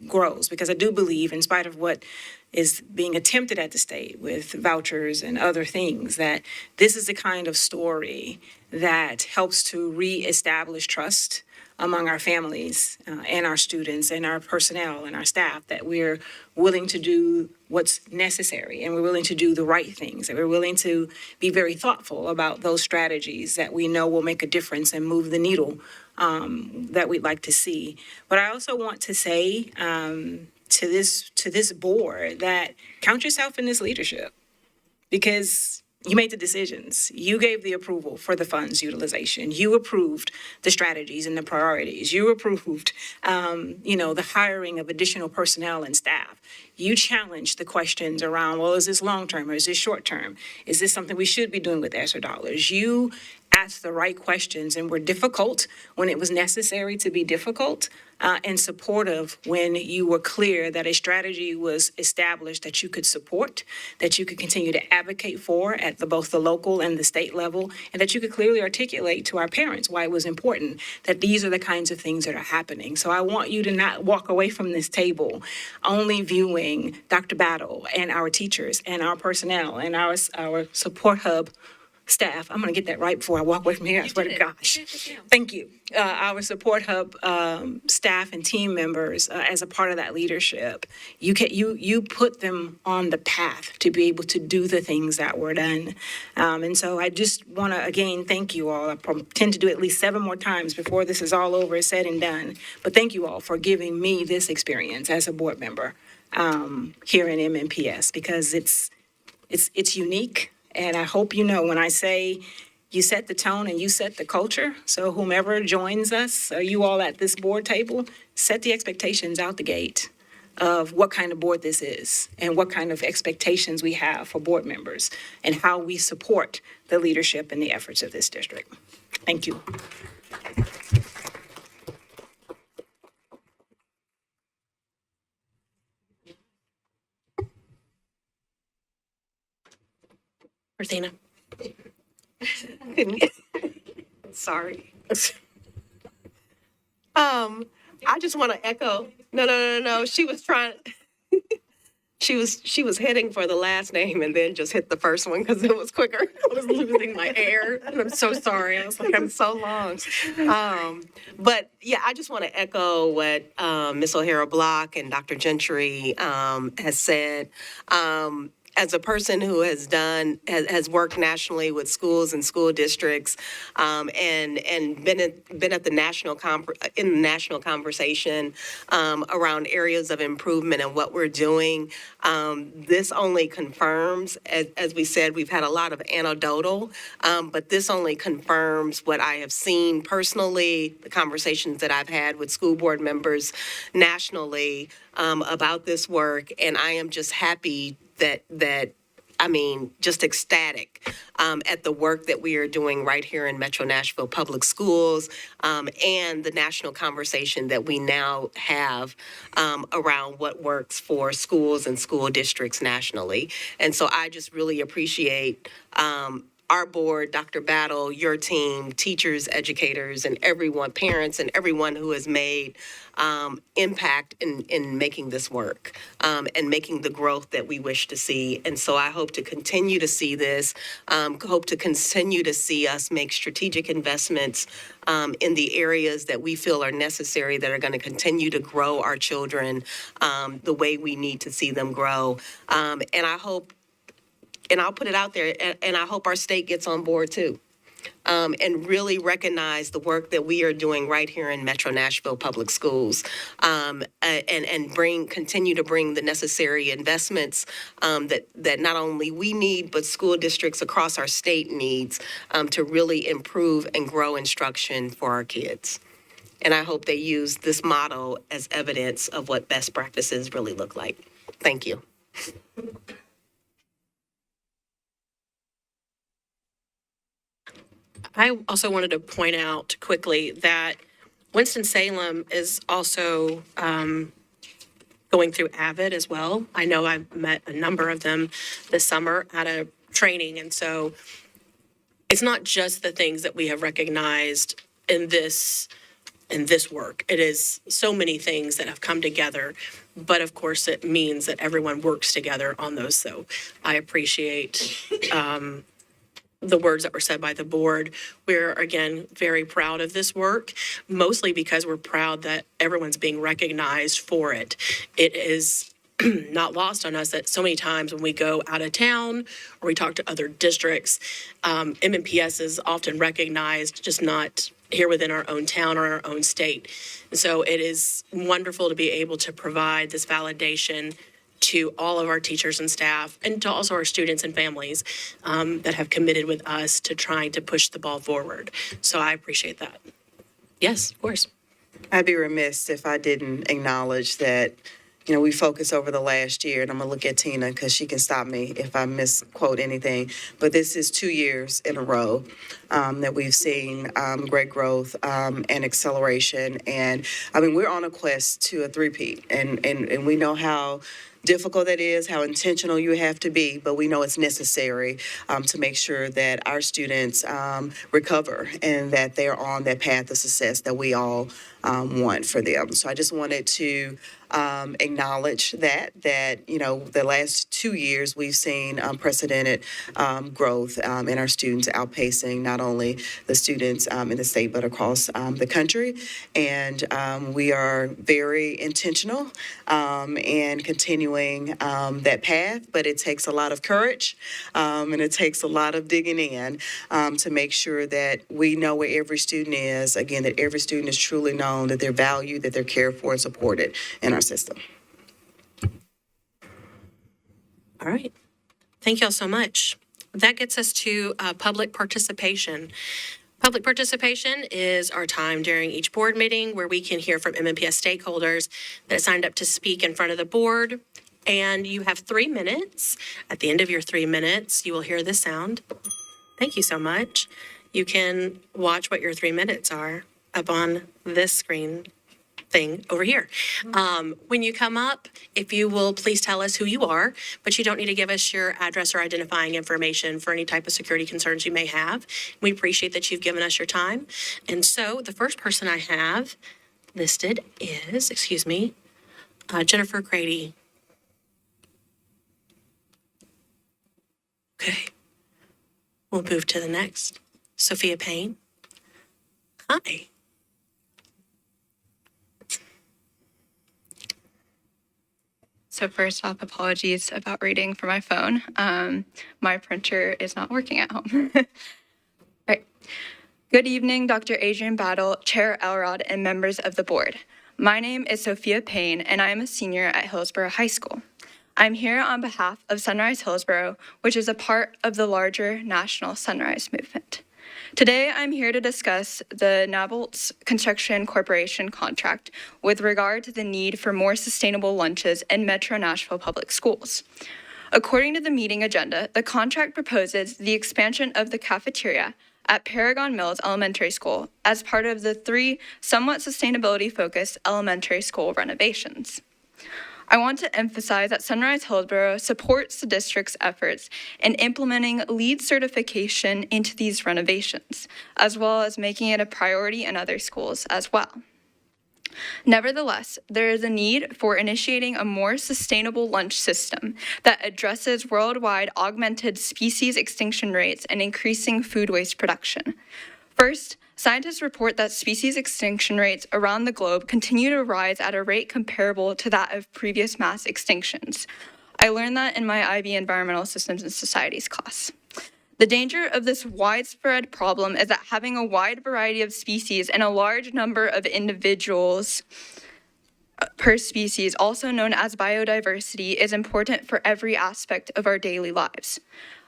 grows. Because I do believe, in spite of what is being attempted at the state with vouchers and other things, that this is the kind of story that helps to reestablish trust among our families and our students and our personnel and our staff, that we're willing to do what's necessary and we're willing to do the right things, that we're willing to be very thoughtful about those strategies that we know will make a difference and move the needle that we'd like to see. But I also want to say to this board that count yourself in this leadership, because you made the decisions. You gave the approval for the funds utilization. You approved the strategies and the priorities. You approved, the hiring of additional personnel and staff. You challenged the questions around, well, is this long-term or is this short-term? Is this something we should be doing with ESSER dollars? You asked the right questions and were difficult when it was necessary to be difficult, and supportive when you were clear that a strategy was established that you could support, that you could continue to advocate for at both the local and the state level, and that you could clearly articulate to our parents why it was important that these are the kinds of things that are happening. So I want you to not walk away from this table only viewing Dr. Battle and our teachers and our personnel and our support hub staff. I'm going to get that right before I walk away from here. I swear to gosh. Thank you. Our support hub staff and team members as a part of that leadership. You put them on the path to be able to do the things that were done. And so I just want to, again, thank you all. I intend to do it at least 7 more times before this is all over, said and done. But thank you all for giving me this experience as a board member here in MNPS, because it's unique. And I hope you know when I say you set the tone and you set the culture. So whomever joins us, or you all at this board table, set the expectations out the gate of what kind of board this is and what kind of expectations we have for board members and how we support the leadership and the efforts of this district. Thank you. Rosanna? Sorry. I just want to echo. No. She was she was heading for the last name and then just hit the first one because it was quicker. I was losing my air, and I'm so sorry. I was like, It's so long. But yeah, I just want to echo what Ms. O'Hara Block and Dr. Gentry has said. As a person who has worked nationally with schools and school districts, and been at the in the national conversation around areas of improvement and what we're doing, this only confirms, as we said, we've had a lot of anecdotal, but this only confirms what I have seen personally, the conversations that I've had with school board members nationally about this work, and I am just happy just ecstatic at the work that we are doing right here in Metro Nashville Public Schools, and the national conversation that we now have around what works for schools and school districts nationally. And so I just really appreciate our board, Dr. Battle, your team, teachers, educators, and everyone, parents, and everyone who has made impact in making this work and making the growth that we wish to see. And so I hope to continue to see this, hope to continue to see us make strategic investments in the areas that we feel are necessary that are going to continue to grow our children the way we need to see them grow. And I hope, and I'll put it out there, and I hope our state gets on board too, and really recognize the work that we are doing right here in Metro Nashville Public Schools, and continue to bring the necessary investments that not only we need, but school districts across our state needs to really improve and grow instruction for our kids. And I hope they use this model as evidence of what best practices really look like. Thank you. I also wanted to point out quickly that Winston-Salem is also going through AVID as well. I know I've met a number of them this summer at a training, and so it's not just the things that we have recognized in this work. It is so many things that have come together, but of course it means that everyone works together on those. So I appreciate the words that were said by the board. We're, again, very proud of this work, mostly because we're proud that everyone's being recognized for it. It is not lost on us that so many times when we go out of town or we talk to other districts, MNPS is often recognized, just not here within our own town or our own state. And so it is wonderful to be able to provide this validation to all of our teachers and staff, and to also our students and families that have committed with us to trying to push the ball forward. So I appreciate that. Yes, of course. I'd be remiss if I didn't acknowledge that, you know, we focused over the last year, and I'm going to look at Tina because she can stop me if I misquote anything, but this is 2 years in a row that we've seen great growth and acceleration. And I mean, we're on a quest to a three-peat, and we know how difficult that is, how intentional you have to be, but we know it's necessary to make sure that our students recover and that they're on that path of success that we all want for them. So I just wanted to acknowledge that, you know, the last 2 years we've seen unprecedented growth in our students, outpacing not only the students in the state, but across the country. And we are very intentional in continuing that path, but it takes a lot of courage and it takes a lot of digging in to make sure that we know where every student is, again, that every student is truly known, that they're valued, that they're cared for and supported in our system. All right. Thank you all so much. That gets us to public participation. Public participation is our time during each board meeting where we can hear from MNPS stakeholders that have signed up to speak in front of the board. And you have 3 minutes. At the end of your 3 minutes, you will hear this sound. Thank you so much. You can watch what your 3 minutes are up on this screen thing over here. When you come up, if you will please tell us who you are, but you don't need to give us your address or identifying information for any type of security concerns you may have. We appreciate that you've given us your time. And so the first person I have listed is, Jennifer Grady. We'll move to the next. Sophia Payne. Hi. So first off, apologies about reading from my phone. My printer is not working at home. All right. Good evening, Dr. Adrian Battle, Chair Elrod, and members of the board. My name is Sophia Payne, and I am a senior at Hillsborough High School. I'm here on behalf of Sunrise Hillsborough, which is a part of the larger national Sunrise movement. Today, I'm here to discuss the Nabolts Construction Corporation contract with regard to the need for more sustainable lunches in Metro Nashville public schools. According to the meeting agenda, the contract proposes the expansion of the cafeteria at Paragon Mills Elementary School as part of the 3 somewhat sustainability-focused elementary school renovations. I want to emphasize that Sunrise Hillsborough supports the district's efforts in implementing LEED certification into these renovations, as well as making it a priority in other schools as well. Nevertheless, there is a need for initiating a more sustainable lunch system that addresses worldwide augmented species extinction rates and increasing food waste production. First, scientists report that species extinction rates around the globe continue to rise at a rate comparable to that of previous mass extinctions. I learned that in my IB Environmental Systems and Societies class. The danger of this widespread problem is that having a wide variety of species and a large number of individuals per species, also known as biodiversity, is important for every aspect of our daily lives.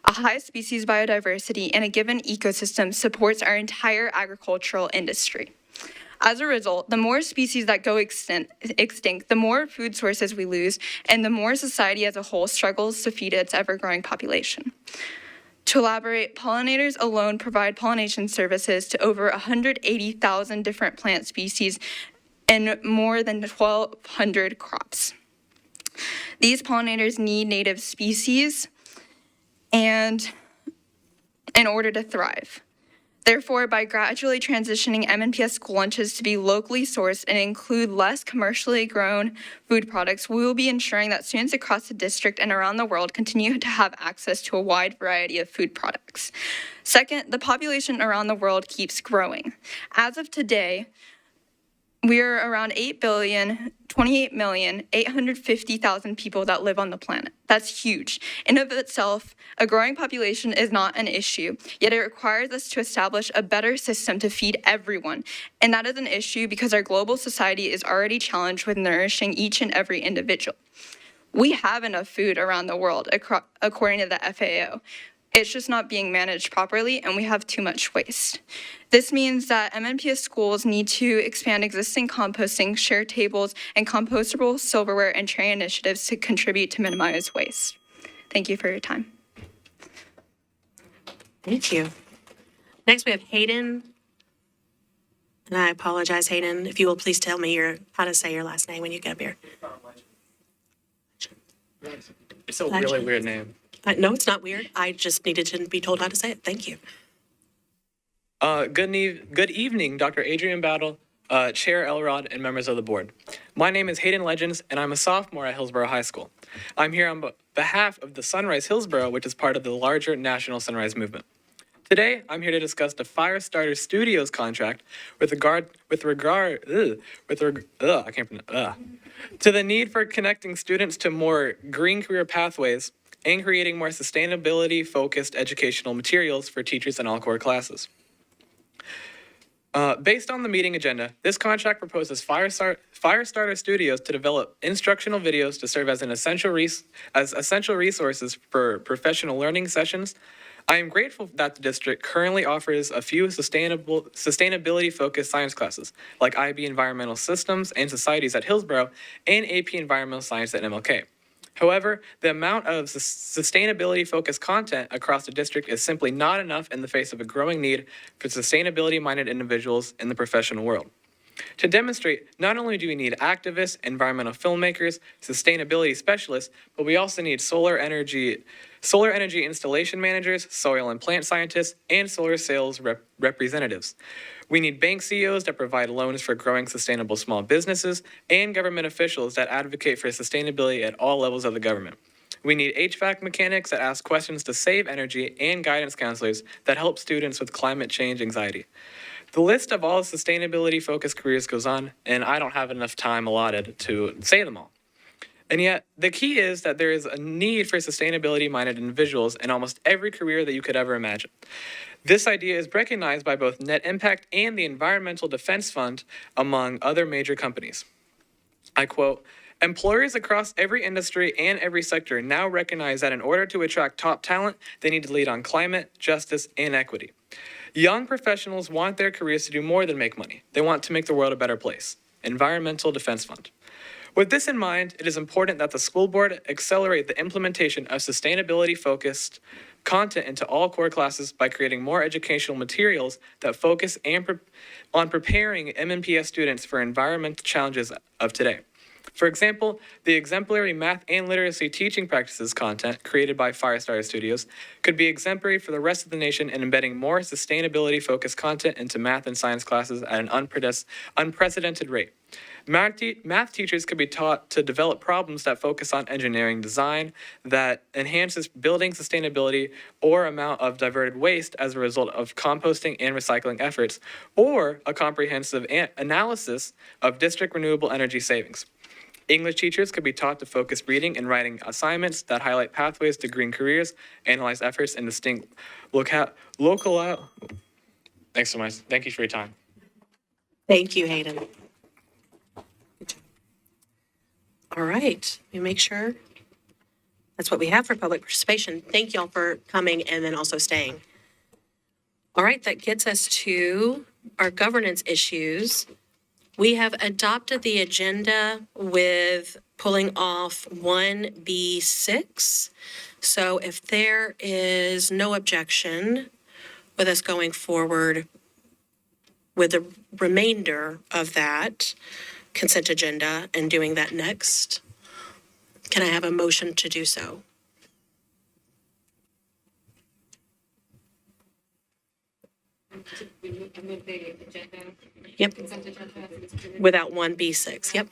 A high species biodiversity in a given ecosystem supports our entire agricultural industry. As a result, the more species that go extinct, the more food sources we lose, and the more society as a whole struggles to feed its ever-growing population. To elaborate, pollinators alone provide pollination services to over 180,000 different plant species and more than 1,200 crops. These pollinators need native species and in order to thrive. Therefore, by gradually transitioning MNPS school lunches to be locally sourced and include less commercially grown food products, we will be ensuring that students across the district and around the world continue to have access to a wide variety of food products. Second, the population around the world keeps growing. As of today, we are around 8,028,850,000 people that live on the planet. That's huge. In of itself, a growing population is not an issue, yet it requires us to establish a better system to feed everyone. And that is an issue because our global society is already challenged with nourishing each and every individual. We have enough food around the world, according to the FAO. It's just not being managed properly, and we have too much waste. This means that MNPS schools need to expand existing composting, share tables, and compostable silverware and tray initiatives to contribute to minimize waste. Thank you for your time. Thank you. Next, we have Hayden. And I apologize, Hayden, if you will please tell me how to say your last name when you get up here. It's a really weird name. No, it's not weird. I just needed to be told how to say it. Thank you. Good evening, Dr. Adrian Battle, Chair Elrod, and members of the board. My name is Hayden Legends, and I'm a sophomore at Hillsborough High School. I'm here on behalf of the Sunrise Hillsborough, which is part of the larger national Sunrise movement. Today, I'm here to discuss the Firestarter Studios contract to the need for connecting students to more green career pathways and creating more sustainability-focused educational materials for teachers in all core classes. Based on the meeting agenda, this contract proposes Firestarter Studios to develop instructional videos to serve as essential resources for professional learning sessions. I am grateful that the district currently offers a few sustainability-focused science classes, like IB Environmental Systems and Societies at Hillsborough and AP Environmental Science at MLK. However, the amount of sustainability-focused content across the district is simply not enough in the face of a growing need for sustainability-minded individuals in the professional world. To demonstrate, not only do we need activists, environmental filmmakers, sustainability specialists, but we also need solar energy installation managers, soil and plant scientists, and solar sales representatives. We need bank CEOs that provide loans for growing sustainable small businesses and government officials that advocate for sustainability at all levels of the government. We need HVAC mechanics that ask questions to save energy and guidance counselors that help students with climate change anxiety. The list of all sustainability-focused careers goes on, and I don't have enough time allotted to say them all. And yet, the key is that there is a need for sustainability-minded individuals in almost every career that you could ever imagine. This idea is recognized by both Net Impact and the Environmental Defense Fund, among other major companies. I quote, "Employers across every industry and every sector now recognize that in order to attract top talent, they need to lead on climate, justice, and equity. Young professionals want their careers to do more than make money. They want to make the world a better place." Environmental Defense Fund. With this in mind, it is important that the school board accelerate the implementation of sustainability-focused content into all core classes by creating more educational materials that focus on preparing MNPS students for environmental challenges of today. For example, the exemplary math and literacy teaching practices content created by Firestarter Studios could be exemplary for the rest of the nation in embedding more sustainability-focused content into math and science classes at an unprecedented rate. Math teachers could be taught to develop problems that focus on engineering design that enhances building sustainability or amount of diverted waste as a result of composting and recycling efforts, or a comprehensive analysis of district renewable energy savings. English teachers could be taught to focus reading and writing assignments that highlight pathways to green careers, analyze efforts in distinct local. Thanks so much. Thank you for your time. Thank you, Hayden. All right, we make sure that's what we have for public participation. Thank y'all for coming and then also staying. All right, that gets us to our governance issues. We have adopted the agenda with pulling off 1B6. So if there is no objection with us going forward with the remainder of that consent agenda and doing that next, can I have a motion to do so? Yep. Without 1B6, yep.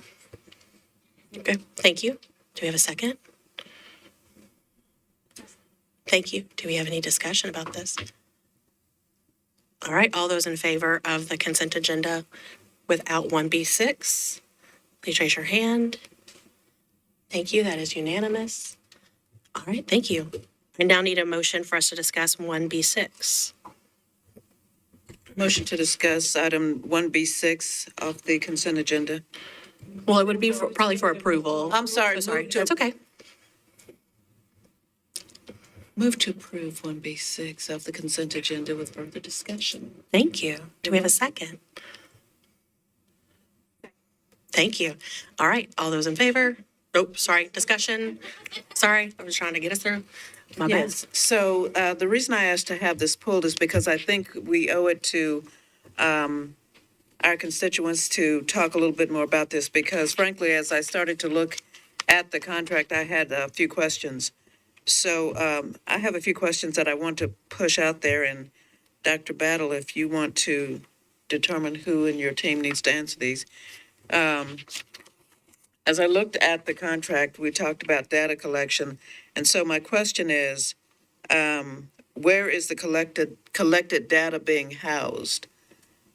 Okay, thank you. Do we have a second? Thank you. Do we have any discussion about this? All right, all those in favor of the consent agenda without 1B6, please raise your hand. Thank you, that is unanimous. All right, thank you. I now need a motion for us to discuss 1B6. Motion to discuss item 1B6 of the consent agenda. Well, it would be probably for approval. I'm sorry. So sorry, it's okay. Move to approve 1B6 of the consent agenda with further discussion. Thank you. Do we have a second? Thank you. All right, all those in favor? Oh, sorry, discussion. Sorry, I was trying to get us through. My bad. Yes, so the reason I asked to have this pulled is because I think we owe it to our constituents to talk a little bit more about this, because frankly, as I started to look at the contract, I had a few questions. So I have a few questions that I want to push out there, and Dr. Battle, if you want to determine who in your team needs to answer these. As I looked at the contract, we talked about data collection. And so my question is, where is the collected data being housed?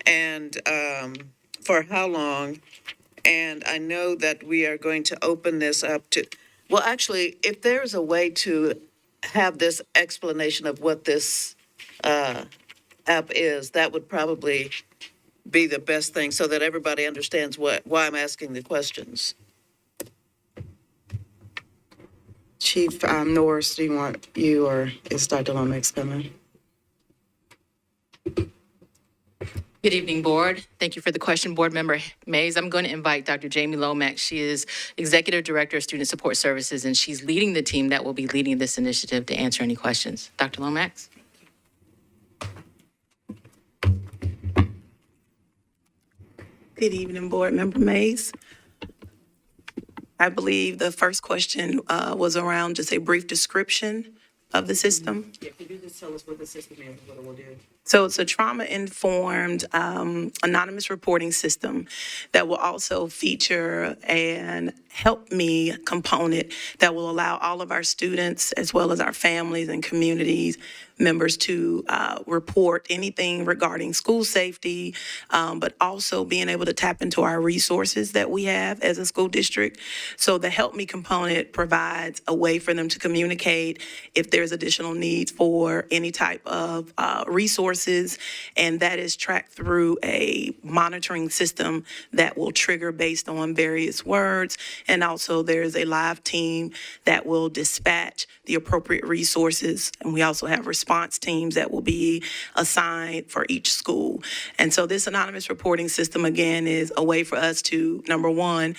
And for how long? And I know that we are going to open this up to, well, actually, if there's a way to have this explanation of what this app is, that would probably be the best thing so that everybody understands why I'm asking the questions. Chief Norris, do you want you or is Dr. Lomax coming? Good evening, Board. Thank you for the question, Board Member Mays. I'm going to invite Dr. Jamie Lomax. She is Executive Director of Student Support Services, and she's leading the team that will be leading this initiative to answer any questions. Dr. Lomax? Good evening, Board Member Mays. I believe the first question was around just a brief description of the system. Yeah, could you just tell us what the system is, what it will do? So it's a trauma-informed anonymous reporting system that will also feature an Help Me component that will allow all of our students, as well as our families and communities members, to report anything regarding school safety, but also being able to tap into our resources that we have as a school district. So the Help Me component provides a way for them to communicate if there's additional needs for any type of resources, and that is tracked through a monitoring system that will trigger based on various words. And also there's a live team that will dispatch the appropriate resources. And we also have response teams that will be assigned for each school. And so this anonymous reporting system, again, is a way for us to, number one,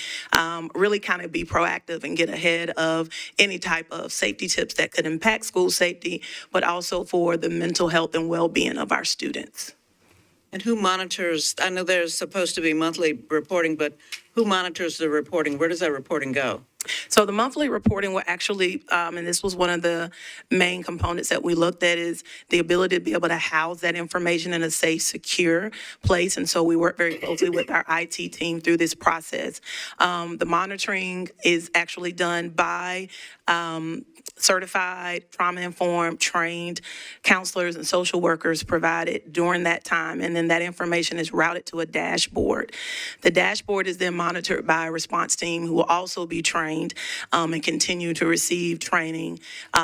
really kind of be proactive and get ahead of any type of safety tips that could impact school safety, but also for the mental health and well-being of our students. And who monitors, I know there's supposed to be monthly reporting, but who monitors the reporting? Where does that reporting go? So the monthly reporting will actually, and this was one of the main components that we looked at, is the ability to be able to house that information in a safe, secure place. And so we work very closely with our IT team through this process. The monitoring is actually done by certified, trauma-informed, trained counselors and social workers provided during that time. And then that information is routed to a dashboard. The dashboard is then monitored by a response team who will also be trained and continue to receive training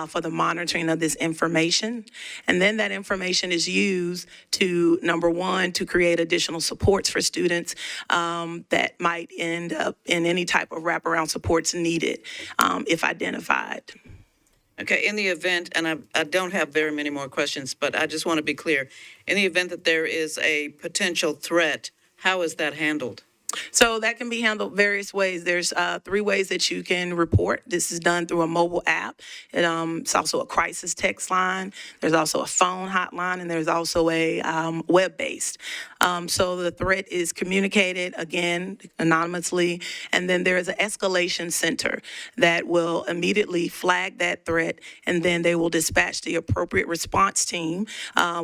for the monitoring of this information. And then that information is used to, number one, to create additional supports for students that might end up in any type of wraparound supports needed if identified. Okay, in the event, and I don't have very many more questions, but I just want to be clear. In the event that there is a potential threat, how is that handled? So that can be handled various ways. There's 3 ways that you can report. This is done through a mobile app. It's also a crisis text line. There's also a phone hotline, and there's also a web-based. So the threat is communicated, again, anonymously, and then there is an escalation center that will immediately flag that threat, and then they will dispatch the appropriate response team.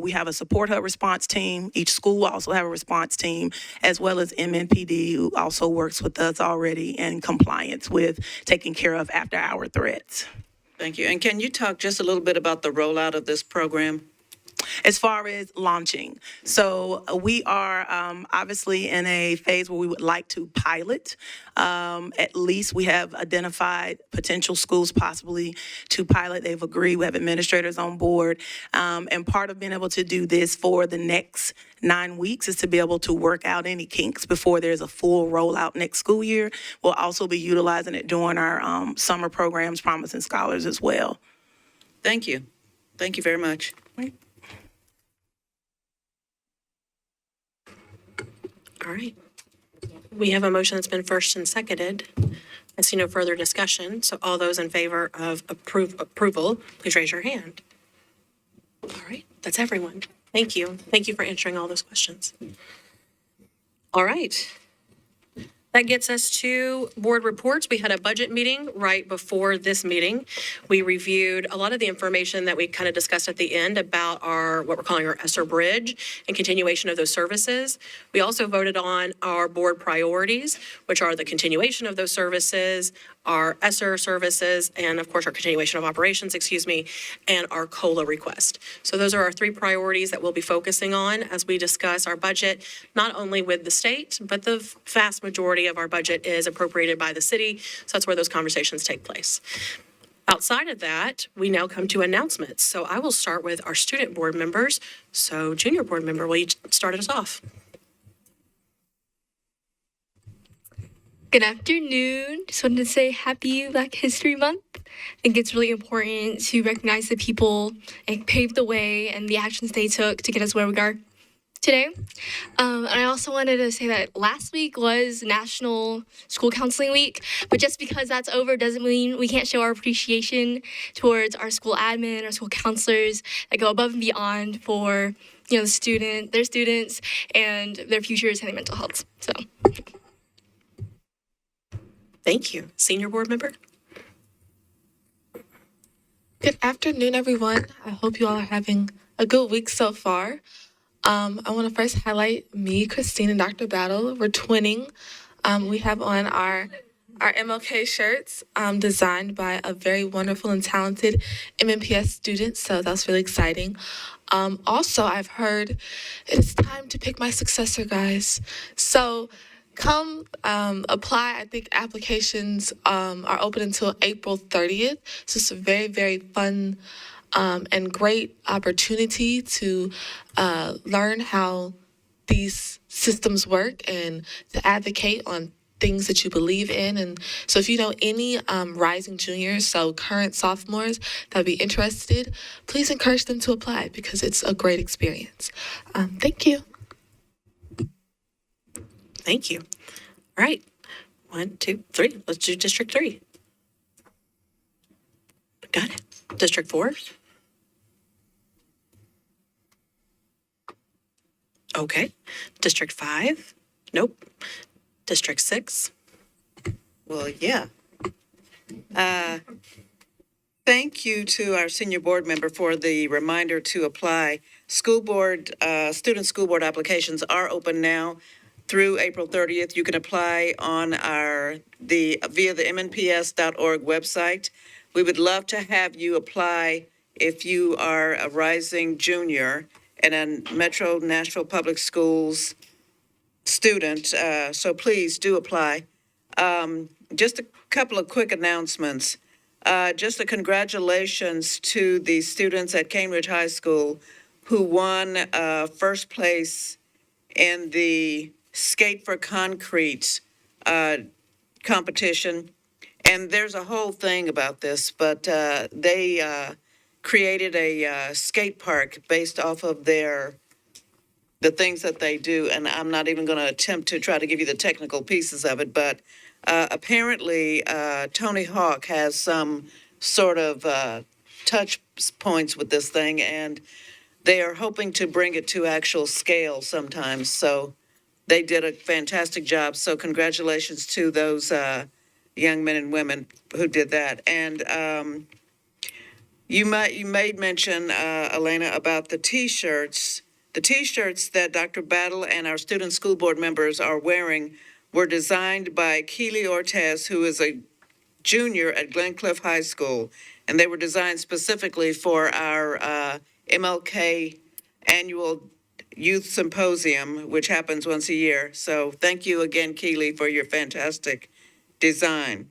We have a support hub response team. Each school will also have a response team, as well as MNPD, who also works with us already in compliance with taking care of after-hour threats. Thank you. And can you talk just a little bit about the rollout of this program? As far as launching, so we are obviously in a phase where we would like to pilot. At least we have identified potential schools possibly to pilot. They've agreed. We have administrators on board. And part of being able to do this for the next 9 weeks is to be able to work out any kinks before there's a full rollout next school year. We'll also be utilizing it during our summer programs, Promising Scholars, as well. Thank you. Thank you very much. All right. We have a motion that's been first and seconded. I see no further discussion. So all those in favor of approval, please raise your hand. All right, that's everyone. Thank you. Thank you for answering all those questions. All right. That gets us to board reports. We had a budget meeting right before this meeting. We reviewed a lot of the information that we kind of discussed at the end about our, what we're calling our ESSER bridge and continuation of those services. We also voted on our board priorities, which are the continuation of those services, our ESSER services, and of course our continuation of operations, and our COLA request. So those are our 3 priorities that we'll be focusing on as we discuss our budget, not only with the state, but the vast majority of our budget is appropriated by the city. So that's where those conversations take place. Outside of that, we now come to announcements. So I will start with our student board members. So junior board member, will you start us off? Good afternoon. Just wanted to say happy Black History Month. I think it's really important to recognize the people and pave the way and the actions they took to get us where we are today. And I also wanted to say that last week was National School Counseling Week, but just because that's over doesn't mean we can't show our appreciation towards our school admin, our school counselors that go above and beyond for, their students and their futures and their mental health. So. Thank you. Senior board member? Good afternoon, everyone. I hope you all are having a good week so far. I want to first highlight me, Christine, and Dr. Battle. We're twinning. We have on our MLK shirts designed by a very wonderful and talented MNPS student, so that's really exciting. Also, I've heard it's time to pick my successor, guys. So come apply. I think applications are open until April 30th. So it's a very, very fun and great opportunity to learn how these systems work and to advocate on things that you believe in. And so if you know any rising juniors, so current sophomores that would be interested, please encourage them to apply because it's a great experience. Thank you. Thank you. All right. 1, 2, 3. Let's do District 3. Got it. District 4. Okay. District 5. Nope. District 6. Well, yeah. Thank you to our senior board member for the reminder to apply. Student school board applications are open now through April 30th. You can apply on via the MNPS.org website. We would love to have you apply if you are a rising junior and a Metro Nashville Public Schools student. So please do apply. Just a couple of quick announcements. Just a congratulations to the students at Cambridge High School who won first place in the Skate for Concrete competition. And there's a whole thing about this, but they created a skate park based off of the things that they do. And I'm not even going to attempt to try to give you the technical pieces of it, but apparently, Tony Hawk has some sort of touch points with this thing, and they are hoping to bring it to actual scale sometimes. So they did a fantastic job. So congratulations to those young men and women who did that. And you made mention, Elena, about the T-shirts. The T-shirts that Dr. Battle and our student school board members are wearing were designed by Keely Ortez, who is a junior at Glencliff High School. And they were designed specifically for our MLK annual youth symposium, which happens once a year. So thank you again, Keely, for your fantastic design.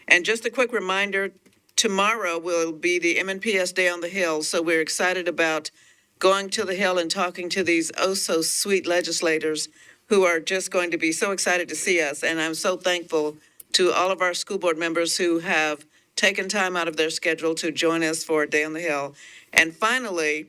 And just a quick reminder, tomorrow will be the MNPS Day on the Hill. So we're excited about going to the Hill and talking to these oh-so-sweet legislators who are just going to be so excited to see us. And I'm so thankful to all of our school board members who have taken time out of their schedule to join us for a Day on the Hill. And finally,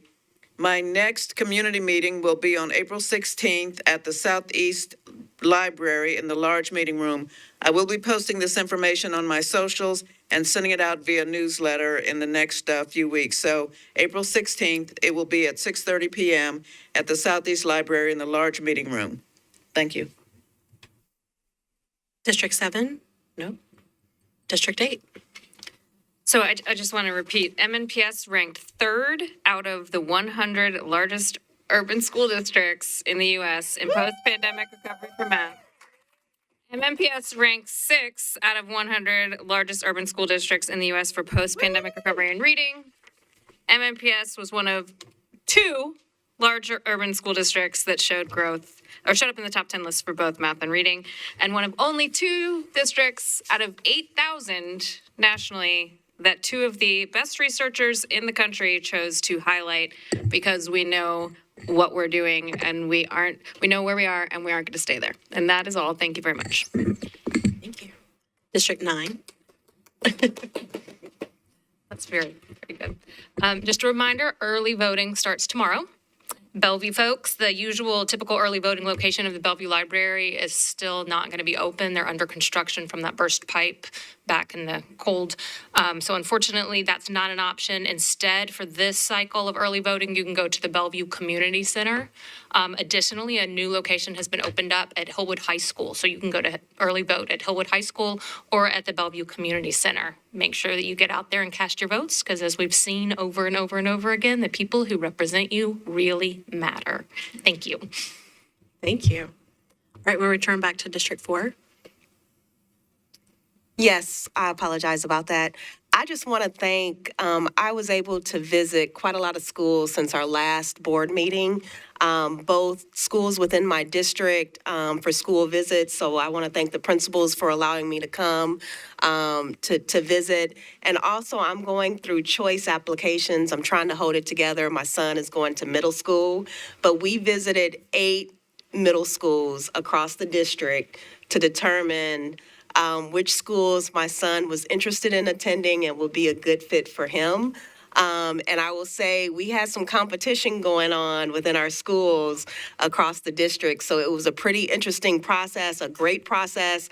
my next community meeting will be on April 16th at the Southeast Library in the large meeting room. I will be posting this information on my socials and sending it out via newsletter in the next few weeks. So April 16th, it will be at 6:30 p.m. at the Southeast Library in the large meeting room. Thank you. District 7? No. District 8? So I just want to repeat, MNPS ranked third out of the 100 largest urban school districts in the U.S. in post-pandemic recovery for math. MNPS ranked 6 out of 100 largest urban school districts in the U.S. for post-pandemic recovery in reading. MNPS was one of 2 larger urban school districts that showed growth or showed up in the top 10 list for both math and reading, and one of only 2 districts out of 8,000 nationally that 2 of the best researchers in the country chose to highlight because we know what we're doing and we know where we are and we aren't going to stay there. And that is all. Thank you very much. Thank you. District 9? That's very, very good. Just a reminder, early voting starts tomorrow. Bellevue folks, the usual typical early voting location of the Bellevue Library is still not going to be open. They're under construction from that burst pipe back in the cold. So unfortunately, that's not an option. Instead, for this cycle of early voting, you can go to the Bellevue Community Center. Additionally, a new location has been opened up at Hillwood High School. So you can go to early vote at Hillwood High School or at the Bellevue Community Center. Make sure that you get out there and cast your votes, because as we've seen over and over and over again, the people who represent you really matter. Thank you. Thank you. All right, we'll return back to District 4. Yes, I apologize about that. I just want to thank, I was able to visit quite a lot of schools since our last board meeting, both schools within my district for school visits. So I want to thank the principals for allowing me to come to visit. And also, I'm going through choice applications. I'm trying to hold it together. My son is going to middle school, but we visited 8 middle schools across the district to determine which schools my son was interested in attending and would be a good fit for him. And I will say we had some competition going on within our schools across the district. So it was a pretty interesting process, a great process.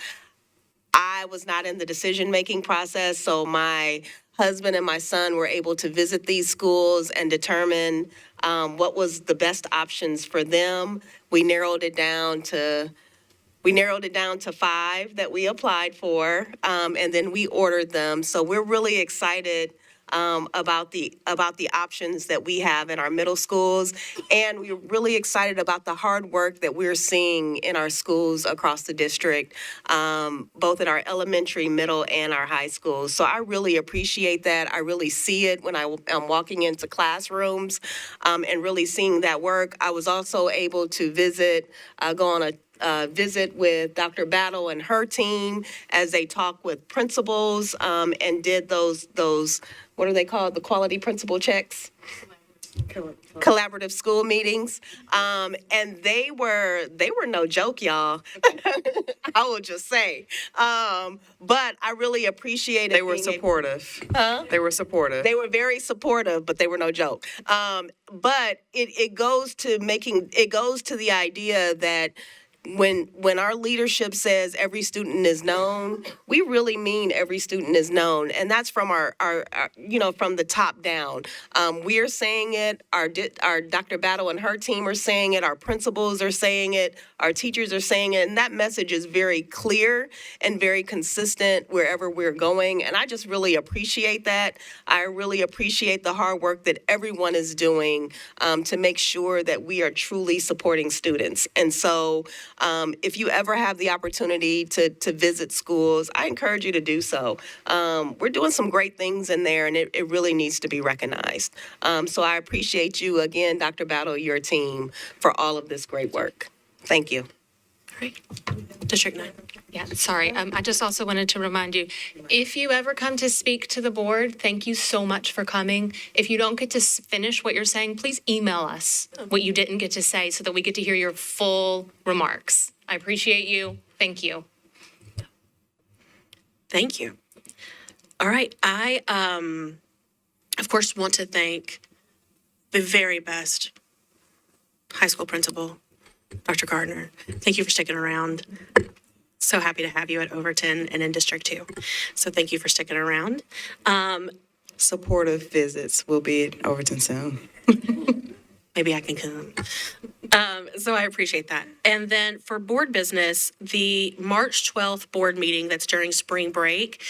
I was not in the decision-making process, so my husband and my son were able to visit these schools and determine what was the best options for them. We narrowed it down to 5 that we applied for, and then we ordered them. So we're really excited about the options that we have in our middle schools, and we're really excited about the hard work that we're seeing in our schools across the district, both in our elementary, middle, and our high schools. So I really appreciate that. I really see it when I'm walking into classrooms and really seeing that work. I was also able to go on a visit with Dr. Battle and her team as they talk with principals and did those what are they called? The quality principal checks? Collaborative school meetings. And they were no joke, y'all. I will just say. But I really appreciated They were supportive. They were supportive. They were very supportive, but they were no joke. But it goes to the idea that when our leadership says every student is known, we really mean every student is known. And that's from our from the top down. We're saying it, our Dr. Battle and her team are saying it, our principals are saying it, our teachers are saying it, and that message is very clear and very consistent wherever we're going. And I just really appreciate that. I really appreciate the hard work that everyone is doing to make sure that we are truly supporting students. And so if you ever have the opportunity to visit schools, I encourage you to do so. We're doing some great things in there, and it really needs to be recognized. So I appreciate you again, Dr. Battle, your team, for all of this great work. Thank you. Great. District 9. Yeah, sorry. I just also wanted to remind you, if you ever come to speak to the board, thank you so much for coming. If you don't get to finish what you're saying, please email us what you didn't get to say so that we get to hear your full remarks. I appreciate you. Thank you. Thank you. All right. I, of course, want to thank the very best high school principal, Dr. Gardner. Thank you for sticking around. So happy to have you at Overton and in District 2. So thank you for sticking around. Supportive visits will be at Overton soon. Maybe I can come. So I appreciate that. And then for board business, the March 12th board meeting that's during spring break,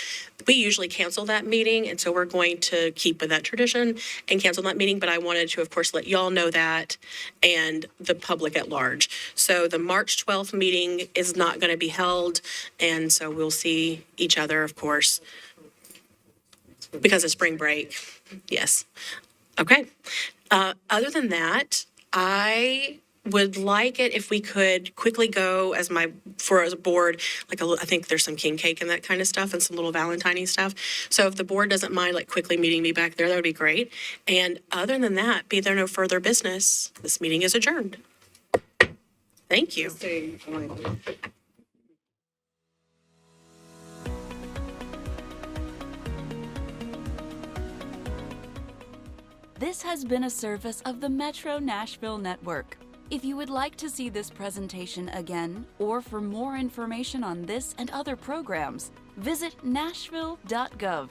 we usually cancel that meeting. And so we're going to keep with that tradition and cancel that meeting. But I wanted to, of course, let y'all know that and the public at large. So the March 12th meeting is not going to be held. And so we'll see each other, of course, because of spring break. Yes. Okay. Other than that, I would like it if we could quickly go as a board, I think there's some king cake and that kind of stuff and some little Valentine-y stuff. So if the board doesn't mind quickly meeting me back there, that would be great. And other than that, be there no further business, this meeting is adjourned. Thank you. This has been a service of the Metro Nashville Network. If you would like to see this presentation again, or for more information on this and other programs, visit nashville.gov